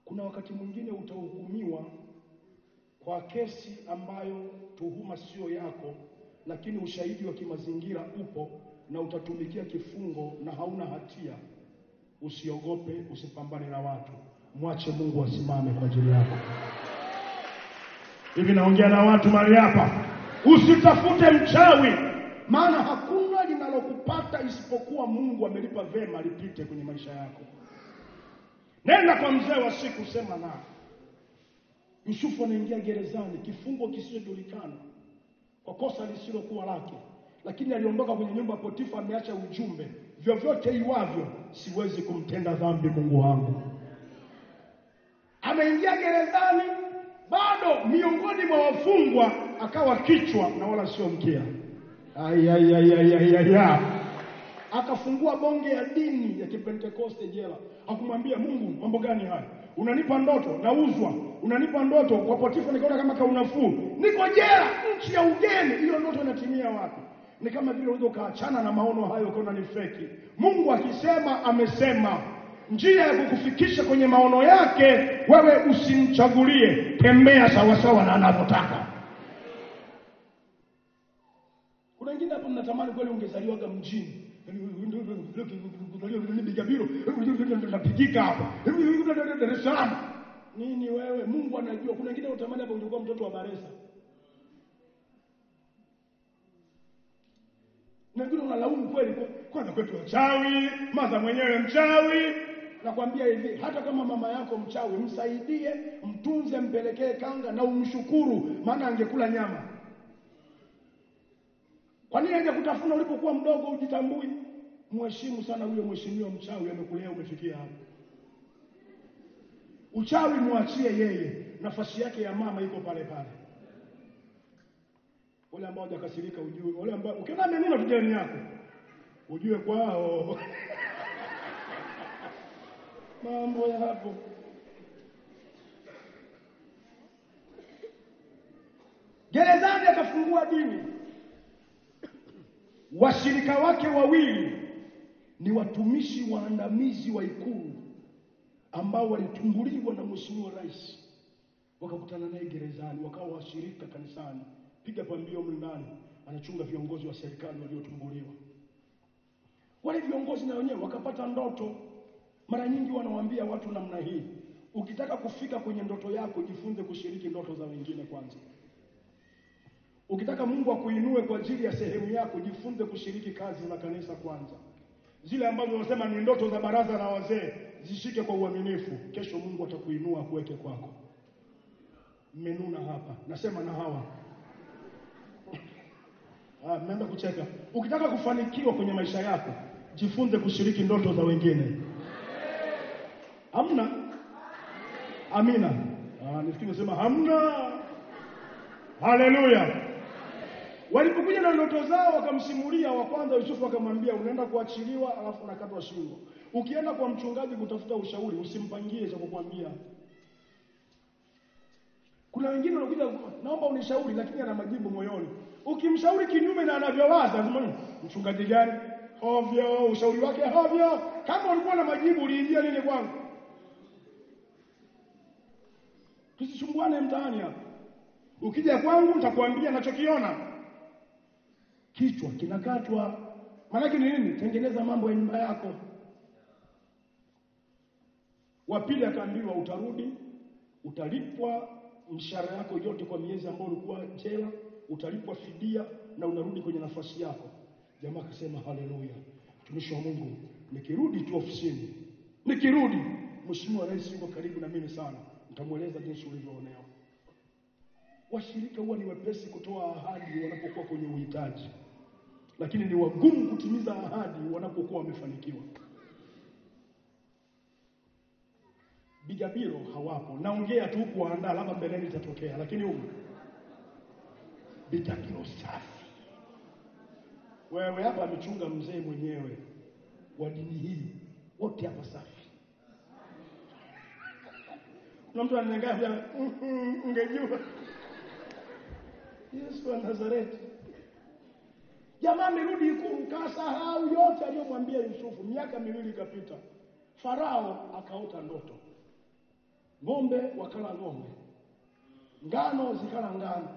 B: Kuna wakati mwingine utahukumiwa kwa kesi ambayo tuhuma sio yako, lakini ushahidi wa kimazingira upo na utatumikia kifungo na hauna hatia. Usiogope, usipambane na watu. Mwache Mungu asimame kwa ajili yako. Hivi naongea na watu mahali hapa. Usitafute mchawi, maana hakuna linalokupata isipokuwa Mungu amelipa vema lipite kwenye maisha yako. Nenda kwa mzee wa siku, sema na. Yusufu anaingia gerezani, kifungo kisichojulikana, kwa kosa lisilokuwa lake. Lakini aliondoka kwenye nyumba ya Potifa ameacha ujumbe, vyovyote iwavyo siwezi kumtenda dhambi Mungu wangu. Ameingia gerezani, bado miongoni mwa wafungwa akawa kichwa na wala sio mkia. Akafungua bonge ya dini ya Kipentekoste jela. Hakumwambia Mungu, mambo gani haya? Unanipa ndoto, nauzwa. Unanipa ndoto, kwa Potifa nikaona kama kaunafuu. Niko jela, nchi ya ugeni. Hiyo ndoto inatimia wapi? Ni kama vile unaweza kaachana na maono hayo ukaona ni feki. Mungu akisema amesema. Njia ya kukufikisha kwenye maono yake wewe usimchagulie. Tembea sawa sawa na anavyotaka. Kuna wengine hapo mnatamani kweli ungezaliwa kama mjini. Napigika hapa. Dar es Salaam. Nini wewe? Mungu anajua. Kuna wengine utamani hapo ungekuwa mtoto wa Baresa. Na wengine unalaumu kweli kwanza kwetu wachawi, maza mwenyewe mchawi. Nakwambia hivi, hata kama mama yako mchawi, msaidie, mtunze, mpelekee kanga na umshukuru, maana angekula nyama. Kwa nini angekutafuna ulipokuwa mdogo ujitambui? Mheshimu sana huyo mheshimiwa mchawi amekulea umefikia hapo. Uchawi muachie yeye, nafasi yake ya mama iko pale pale. Wale ambao hajakasirika ujue, wale ambao ukiona amenuna kijani yako ujue kwao. Mambo ya hapo. Gerezani akafungua dini. Washirika wake wawili ni watumishi waandamizi wa ikulu ambao walitumbuliwa na mheshimiwa rais. Wakakutana naye gerezani, wakawa washirika kanisani. Piga pambio mlindani, anachunga viongozi wa serikali waliotumbuliwa. Wale viongozi na wenyewe wakapata ndoto. Mara nyingi wanawaambia watu namna hii, ukitaka kufika kwenye ndoto yako jifunze kushiriki ndoto za wengine kwanza. Ukitaka Mungu akuinue kwa ajili ya sehemu yako, jifunze kushiriki kazi za kanisa kwanza. Zile ambazo unasema ni ndoto za baraza la wazee, zishike kwa uaminifu. Kesho Mungu atakuinua kuweke kwako. Mmenuna hapa, nasema na hawa. Mmeenda kucheka. Ukitaka kufanikiwa kwenye maisha yako, jifunze kushiriki ndoto za wengine. Hamna? Amina. Nifikiri nasema hamna. Haleluya. Walipokuja na ndoto zao wakamsimulia, wa kwanza Yusufu akamwambia unaenda kuachiliwa alafu unakatwa shingo. Ukienda kwa mchungaji kutafuta ushauri usimpangie cha kukwambia. Kuna wengine wanakuja naomba unishauri lakini ana majibu moyoni. Ukimshauri kinyume na anavyowaza lazima mchungaji gani? Ovyo, ushauri wake ovyo. Kama ulikuwa na majibu uliingia nini kwangu? Tusisumbuane mtaani hapa. Ukija kwangu nitakwambia ninachokiona. Kichwa kinakatwa. Maana yake ni nini? Tengeneza mambo ya nyumba yako. Wa pili akaambiwa utarudi, utalipwa mshahara yako yote kwa miezi ambayo ulikuwa jela, utalipwa fidia na unarudi kwenye nafasi yako. Jamaa akasema haleluya. Mtumishi wa Mungu, nikirudi tu ofisini, nikirudi Mheshimiwa Rais yuko karibu na mimi sana, nitamueleza jinsi ulivyoonewa. Washirika huwa ni wepesi kutoa ahadi wanapokuwa kwenye uhitaji, lakini ni wagumu kutimiza ahadi wanapokuwa wamefanikiwa. Bigabiro hawapo. Naongea tu kuandaa, labda mbeleni itatokea, lakini huko Bigabiro safi. Wewe hapa amechunga mzee mwenyewe wa dini hii, wote hapa safi. Na mtu ananiangalia, ungejua Yesu wa Nazareti. Jamaa amerudi Ikulu, kasahau yote aliyomwambia Yusufu. Miaka 2 ikapita. Farao akaota ndoto. Ng'ombe wakala ng'ombe, ngano zikala ngano.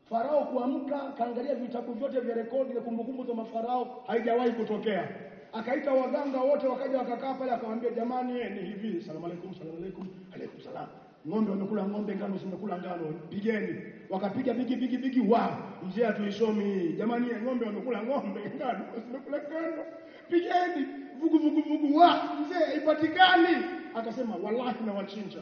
B: Farao kuamka, kaangalia vitabu vyote vya rekodi na kumbukumbu za mafarao, haijawahi kutokea. Akaita waganga wote, wakaja wakakaa pale, akamwambia jamani, ni hivi, salamu alaykum, salamu alaykum, alaykum salam. Ng'ombe wamekula ng'ombe, ngano zimekula ngano, pigeni. Wakapiga bigi wa mzee atuisomi. Jamani, ng'ombe wamekula ng'ombe, ngano zimekula ngano, pigeni. Vugu wa mzee haipatikani. Akasema wallahi na wachinja.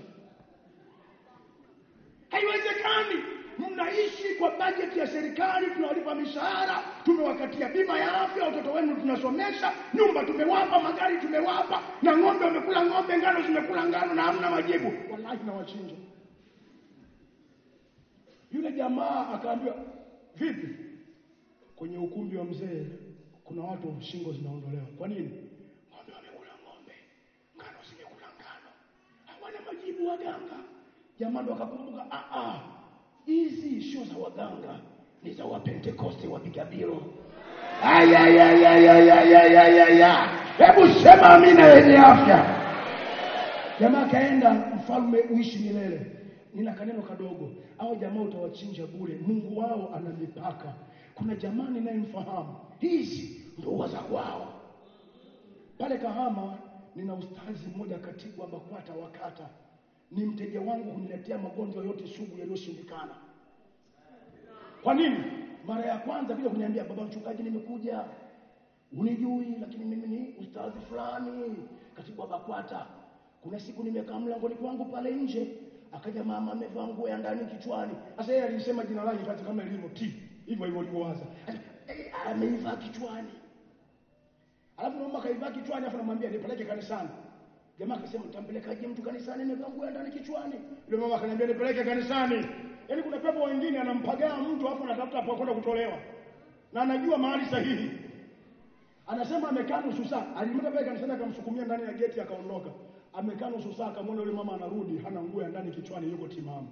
B: Haiwezekani. Mnaishi kwa bajeti ya serikali, tunawalipa mishahara, tumewakatia bima ya afya, watoto wenu tunasomesha, nyumba tumewapa, magari tumewapa, na ng'ombe wamekula ng'ombe, ngano zimekula ngano, na hamna majibu. Wallahi na wachinja. Yule jamaa akaambiwa, vipi? Kwenye ukumbi wa mzee kuna watu shingo zinaondolewa. Kwa nini? Ng'ombe wamekula ng'ombe, ngano zimekula ngano. Hawana majibu waganga. Jamaa ndo akakumbuka, hizi sio za waganga, ni za Wapentekoste wa Bigabiro. Hebu sema amina yenye afya. Jamaa kaenda, mfalme uishi milele. Nina kaneno kadogo, hao jamaa utawachinja bure. Mungu wao ana mipaka. Kuna jamaa ninayemfahamu, hizi ndio za kwao. Pale Kahama nina ustazi mmoja, katibu wa BAKWATA wakata. Ni mteja wangu, kuniletea magonjwa yote sugu yaliyoshindikana. Kwa nini? Mara ya kwanza bila kuniambia, baba mchungaji nimekuja, unijui lakini mimi ni ustazi fulani, katibu wa BAKWATA. Kuna siku nimekaa mlangoni kwangu pale nje, akaja mama amevaa nguo ya ndani kichwani. Sasa yeye alisema jina lake kati kama ilivyo hivyo alivyowaza. Ameivaa kichwani. Alafu mama kaivaa kichwani, afa namwambia nipeleke kanisani. Jamaa akasema nitampelekaje mtu kanisani amevaa nguo ya ndani kichwani? Yule mama akaniambia nipeleke kanisani. Yaani kuna pepo wengine anampagaa mtu hapo anatafuta hapo kwenda kutolewa. Na anajua mahali sahihi. Anasema amekaa nusu saa. Alimwenda pale kanisani akamsukumia ndani ya geti akaondoka. Amekaa nusu saa, akamwona yule mama anarudi, hana nguo ya ndani kichwani, yuko timamu.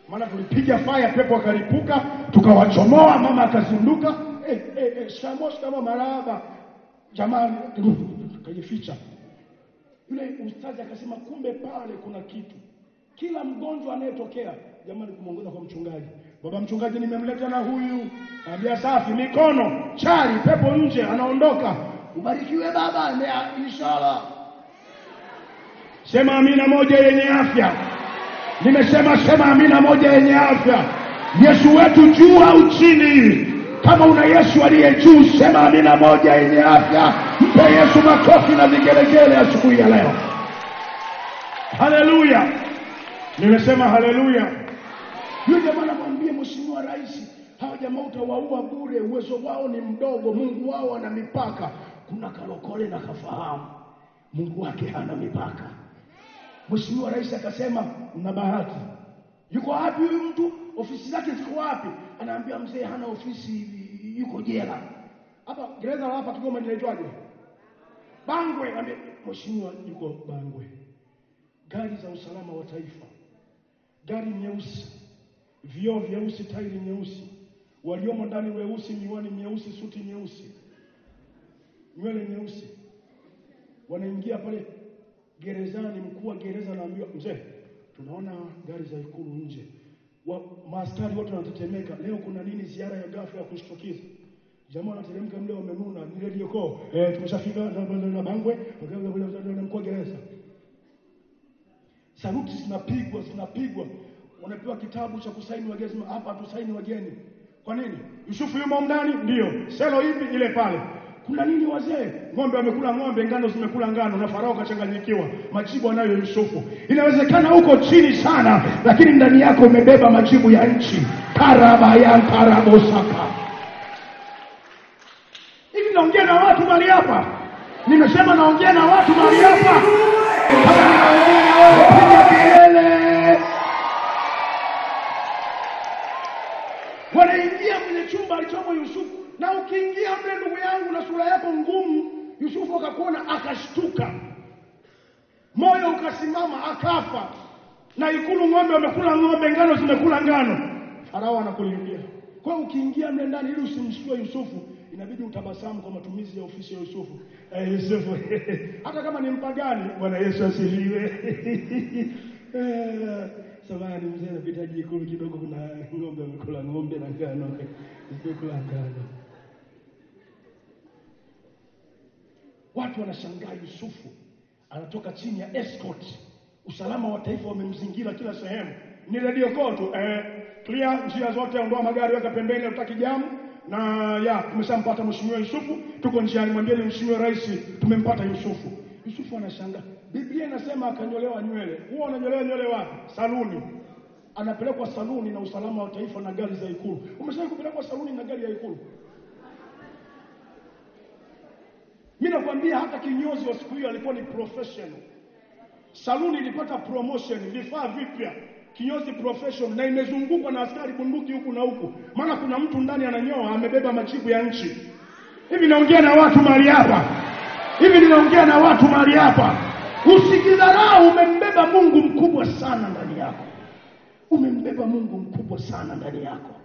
B: Maana tulipiga fire, pepo akalipuka, tukawachomoa, mama akazinduka. Shamos kama maraba. Jamaa kajificha. Yule ustazi akasema kumbe pale kuna kitu. Kila mgonjwa anayetokea, jamani, kumuongoza kwa mchungaji. Baba mchungaji nimemleta na huyu. Anambia safi, mikono, chali, pepo nje, anaondoka. Ubarikiwe baba, inshallah. Sema amina moja yenye afya. Nimesema sema amina moja yenye afya. Yesu wetu juu au chini? Kama una Yesu aliye juu, sema amina moja yenye afya. Mpe Yesu makofi na vigelegele asubuhi ya leo. Haleluya. Nimesema haleluya. Yule jamaa anamwambia Mheshimiwa Rais, hawa jamaa utawaua bure, uwezo wao ni mdogo, Mungu wao ana mipaka. Kuna kalokole na kafahamu, Mungu wake hana mipaka. Mheshimiwa Rais akasema una bahati. Yuko wapi huyu mtu? Ofisi zake ziko wapi? Anaambia mzee hana ofisi, yuko jela. Hapa gereza la hapa Kigoma linaitwaje? Bangwe. Anambia mheshimiwa yuko Bangwe. Gari za usalama wa taifa, gari nyeusi, vioo vyeusi, tairi nyeusi, waliomo ndani weusi, miwani nyeusi, suti nyeusi, nywele nyeusi. Wanaingia pale gerezani, mkuu wa gereza anaambiwa mzee, tunaona gari za Ikulu nje. Maaskari wote wanatetemeka. Leo kuna nini? Ziara ya ghafla ya kushtukiza. Jamaa wanateremka mle wamenuna, ni radio call. Tumeshafika na Bangwe, na mkuu wa gereza. Saruti zinapigwa. Unapewa kitabu cha kusaini wageni, hapa tusaini wageni. Kwa nini? Yusufu yumo ndani? Ndio. Selo ipi? Ile pale. Kuna nini wazee? Ng'ombe wamekula ng'ombe, ngano zimekula ngano, na Farao kachanganyikiwa. Majibu anayo Yusufu. Inawezekana uko chini sana, lakini ndani yako umebeba majibu ya nchi. Karabaya karabosaka. Hivi naongea na watu mahali hapa. Nimesema naongea na watu mahali hapa. Piga kelele. Wanaingia kwenye chumba alichomo Yusufu. Na ukiingia mle ndugu yangu na sura yako ngumu, Yusufu akakuona akashtuka. Moyo ukasimama akafa. Na ikulu ng'ombe wamekula ng'ombe, ngano zimekula ngano. Farao anakulimbia. Kwa hiyo ukiingia mle ndani ili usimshtue Yusufu, inabidi utabasamu kwa matumizi ya ofisi ya Yusufu. Yusufu hata kama ni mpagani, Bwana Yesu asifiwe. Samahani mzee, napitaje ikulu kidogo, kuna ng'ombe wamekula ng'ombe na ngano. Zimekula ngano. Watu wanashangaa Yusufu anatoka chini ya escort. Usalama wa taifa wamemzingira kila sehemu. Ni radio call tu. Clear njia zote, ondoa magari, weka pembeni, hataki jamu. Na tumeshampata mheshimiwa Yusufu, tuko njiani, mwambie mheshimiwa rais tumempata Yusufu. Yusufu anashangaa. Biblia inasema akanyolewa nywele. Huo unanyolewa nywele wapi? Saluni. Anapelekwa saluni na usalama wa taifa na gari za ikulu. Umeshawahi kupelekwa saluni na gari ya ikulu? Mimi nakwambia hata kinyozi wa siku hiyo alikuwa ni professional. Saluni ilipata promotion, vifaa vipya, kinyozi professional, na imezungukwa na askari bunduki huku na huku. Maana kuna mtu ndani ananyoa amebeba majibu ya nchi. Hivi naongea na watu mahali hapa. Usikidharau, umembeba Mungu mkubwa sana ndani yako.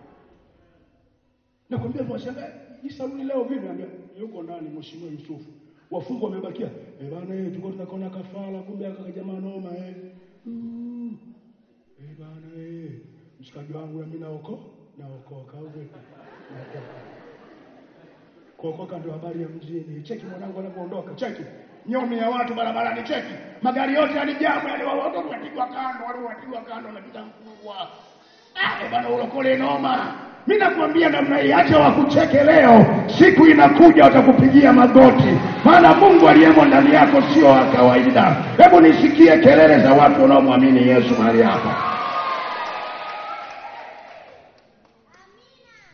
B: Nakwambia mwashangaa, hii saluni leo vipi? Anambia yuko ndani mheshimiwa Yusufu. Wafungwa wamebakia. Bana tulikuwa tunakona kafara, kumbe aka jamaa noma bana mshikaji wangu na mimi naokoka au vipi? Kuokoka ndio habari ya mjini. Cheki mwanangu anapoondoka, cheki. Nyomi ya watu barabarani, cheki. Magari yote yalijamu, watu wanapigwa kando, wanapita mkubwa. Bana ulokole noma. Mimi nakwambia namna hii, acha wakucheke leo, siku inakuja watakupigia magoti. Maana Mungu aliyemo ndani yako sio wa kawaida. Hebu nisikie kelele za watu wanaomwamini Yesu mahali hapa.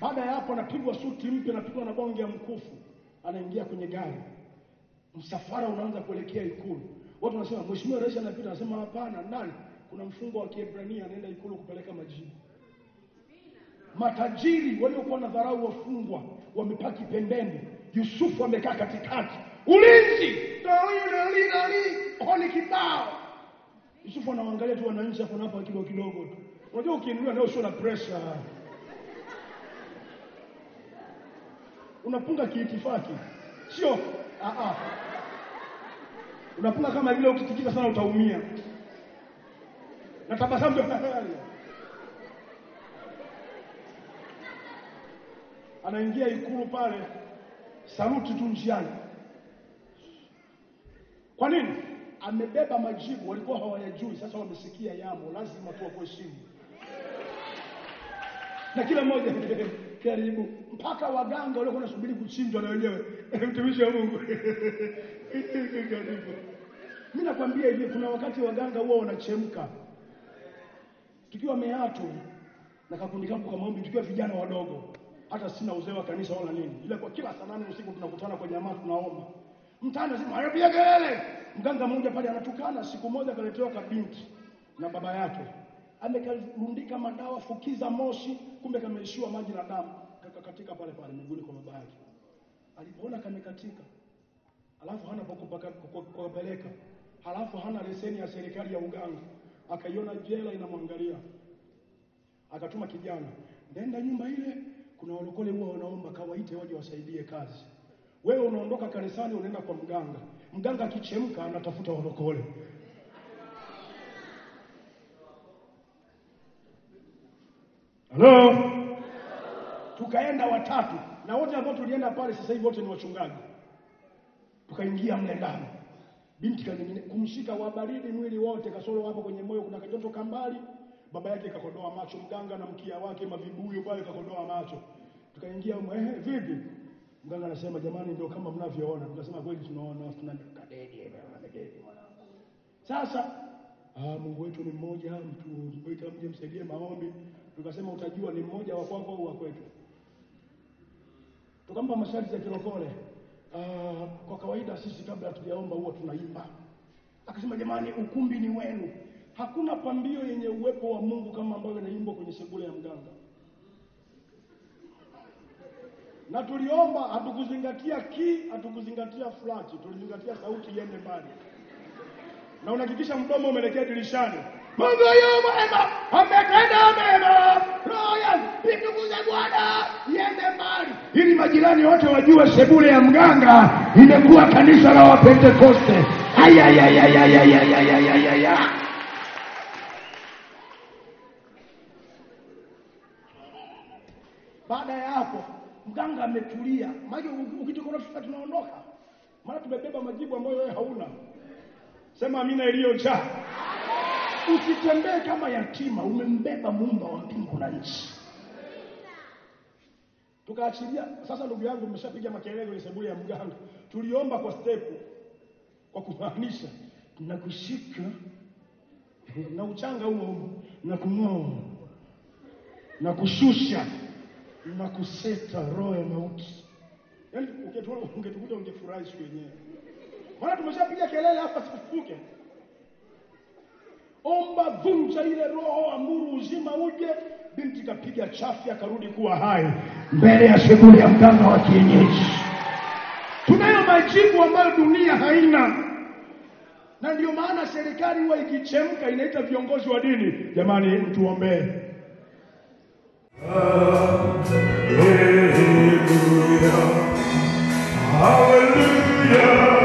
B: Baada ya hapo anapigwa suti mpya, anapigwa na bonge ya mkufu. Anaingia kwenye gari. Msafara unaanza kuelekea ikulu. Watu wanasema mheshimiwa rais anapita, anasema hapana, ndani kuna mfungwa wa Kiebrania anaenda ikulu kupeleka majibu. Matajiri waliokuwa na dharau wafungwa wamepaki pembeni. Yusufu amekaa katikati. Ulinzi! Oni kibao. Yusufu anaangalia tu wananchi hapo na hapa kidogo tu. Unajua ukiinuliwa leo sio na pressure. Unapunga kiitifaki. Sio unapunga kama vile ukitikika sana utaumia. Na tabasamu ndio anaingia ikulu pale, saluti tu njiani. Kwa nini? Amebeba majibu walikuwa hawayajui, sasa wamesikia yamo, lazima tu wakuheshimu. Na kila mmoja karibu, mpaka waganga walikuwa wanasubiri kuchinjwa na wenyewe. Mtumishi wa Mungu. Karibu. Mimi nakwambia hivi, kuna wakati waganga huwa wanachemka. Tukiwa Meatu na kakundi kangu kama ombi, tukiwa vijana wadogo, hata sina uzee wa kanisa wala nini, ila kwa kila saa 8 usiku tunakutana kwa jamaa tunaomba. Mtaani lazima anapiga kelele. Mganga mmoja pale anatukana. Siku moja akaletewa kabinti na baba yake. Amekarundika madawa, fukiza moshi, kumbe kameishiwa maji na damu. Kakakatika pale miguuni kwa baba yake. Alipoona kamekatika, alafu hana kupeleka, alafu hana leseni ya serikali ya uganga, akaiona jela inamwangalia. Akatuma kijana, nenda nyumba ile, kuna walokole huwa wanaomba, kawaite waje wasaidie kazi. Wewe unaondoka kanisani unaenda kwa mganga. Mganga akichemka anatafuta walokole. Hello? Tukaenda watatu, na wote ambao tulienda pale sasa hivi wote ni wachungaji. Tukaingia mle ndani. Binti kaningine kumshika wa baridi mwili wote, kasoro hapo kwenye moyo kuna kajoto kambali. Baba yake kakodoa macho, mganga na mkia wake mavibuyu pale kakodoa macho. Tukaingia vipi? Mganga anasema jamani, ndio kama mnavyoona. Tukasema kweli tunaona, tuna kadedi mwanangu. Sasa Mungu wetu ni mmoja, mtu mje msaidie maombi. Tukasema utajua ni mmoja wa kwako au wa kwetu. Tukampa masharti ya kirokole. Kwa kawaida sisi kabla hatujaomba huwa tunaimba. Akasema jamani, ukumbi ni wenu. Hakuna pambio yenye uwepo wa Mungu kama ambavyo inaimbwa kwenye sebule ya mganga. Na tuliomba, hatukuzingatia key, hatukuzingatia flat, tulizingatia sauti iende mbali. Na unahakikisha mdomo umeelekea dirishani. Mungu yu mwema, ametenda mema. Roho yangu itukuze Bwana, iende mbali. Ili majirani wote wajue sebule ya mganga imekuwa kanisa la Wapentekoste. Baada ya hapo mganga ametulia. Maji ukitoka sasa tunaondoka. Maana tumebeba majibu ambayo wewe hauna. Sema amina iliyojaa. Usitembee kama yatima, umembeba Muumba wa mbingu na nchi. Tukaachilia. Sasa ndugu yangu, mmeshapiga makelele kwenye sebule ya mganga. Tuliomba kwa step, kwa kumaanisha tunakushika na uchanga huo na kung'oa na kushusha na kuseta roho ya mauti. Yaani ungetukuta ungefurahi siku yenyewe. Maana tumeshapiga kelele hapa sifufuke. Omba, vunja ile roho, amuru uzima uje. Binti kapiga chafya, karudi kuwa hai mbele ya sebule ya mganga wa kienyeji. Tunayo majibu ambayo dunia haina. Na ndio maana serikali huwa ikichemka inaita viongozi wa dini, jamani mtuombee. Hallelujah. Hallelujah.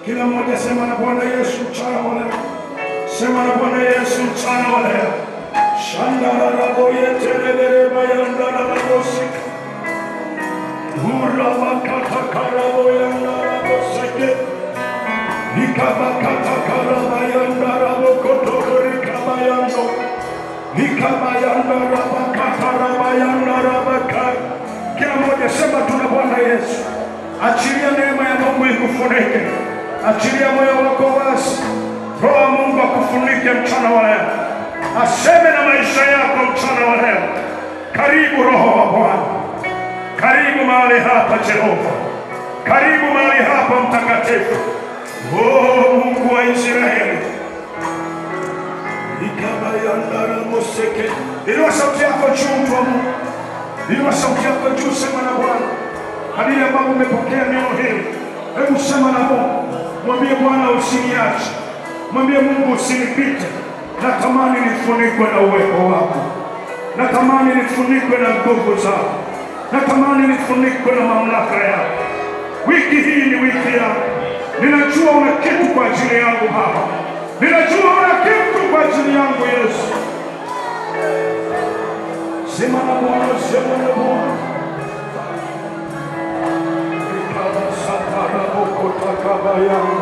B: Kila mmoja sema na Bwana Yesu mchana wa leo. Sema na Bwana Yesu mchana wa leo. Shandarabo yetelele bayandarabo seke. Urabakata karabo yandarabo seke. Nikabakata karabayandarabo kotori kabayando. Nikabayandarabakata rabayandarabaka. Kila mmoja sema tuna Bwana Yesu. Achilia neema ya Mungu ikufunike. Achilia moyo wako wazi. Roho wa Mungu akufunike mchana wa leo. Aseme na maisha yako mchana wa leo. Karibu Roho wa Bwana. Karibu mahali hapa Jehova. Karibu mahali hapa Mtakatifu. Oh Mungu wa Israeli. Nikabayandara moseke. Inua sauti yako juu mtu wa Mungu. Inua sauti yako juu, sema na Bwana. Kadiri ambavyo umepokea neno hili, hebu sema na Mungu. Mwambie Bwana usiniache. Mwambie Mungu usinipite. Natamani nifunikwe na uwepo wako. Natamani nifunikwe na nguvu zako. Natamani nifunikwe na mamlaka yako. Wiki hii ni wiki yako. Ninajua una kitu kwa ajili yangu Baba. Ninajua una kitu kwa ajili yangu Yesu. Sema na Bwana, sema na Bwana. Nikaba satara boko takabayanga.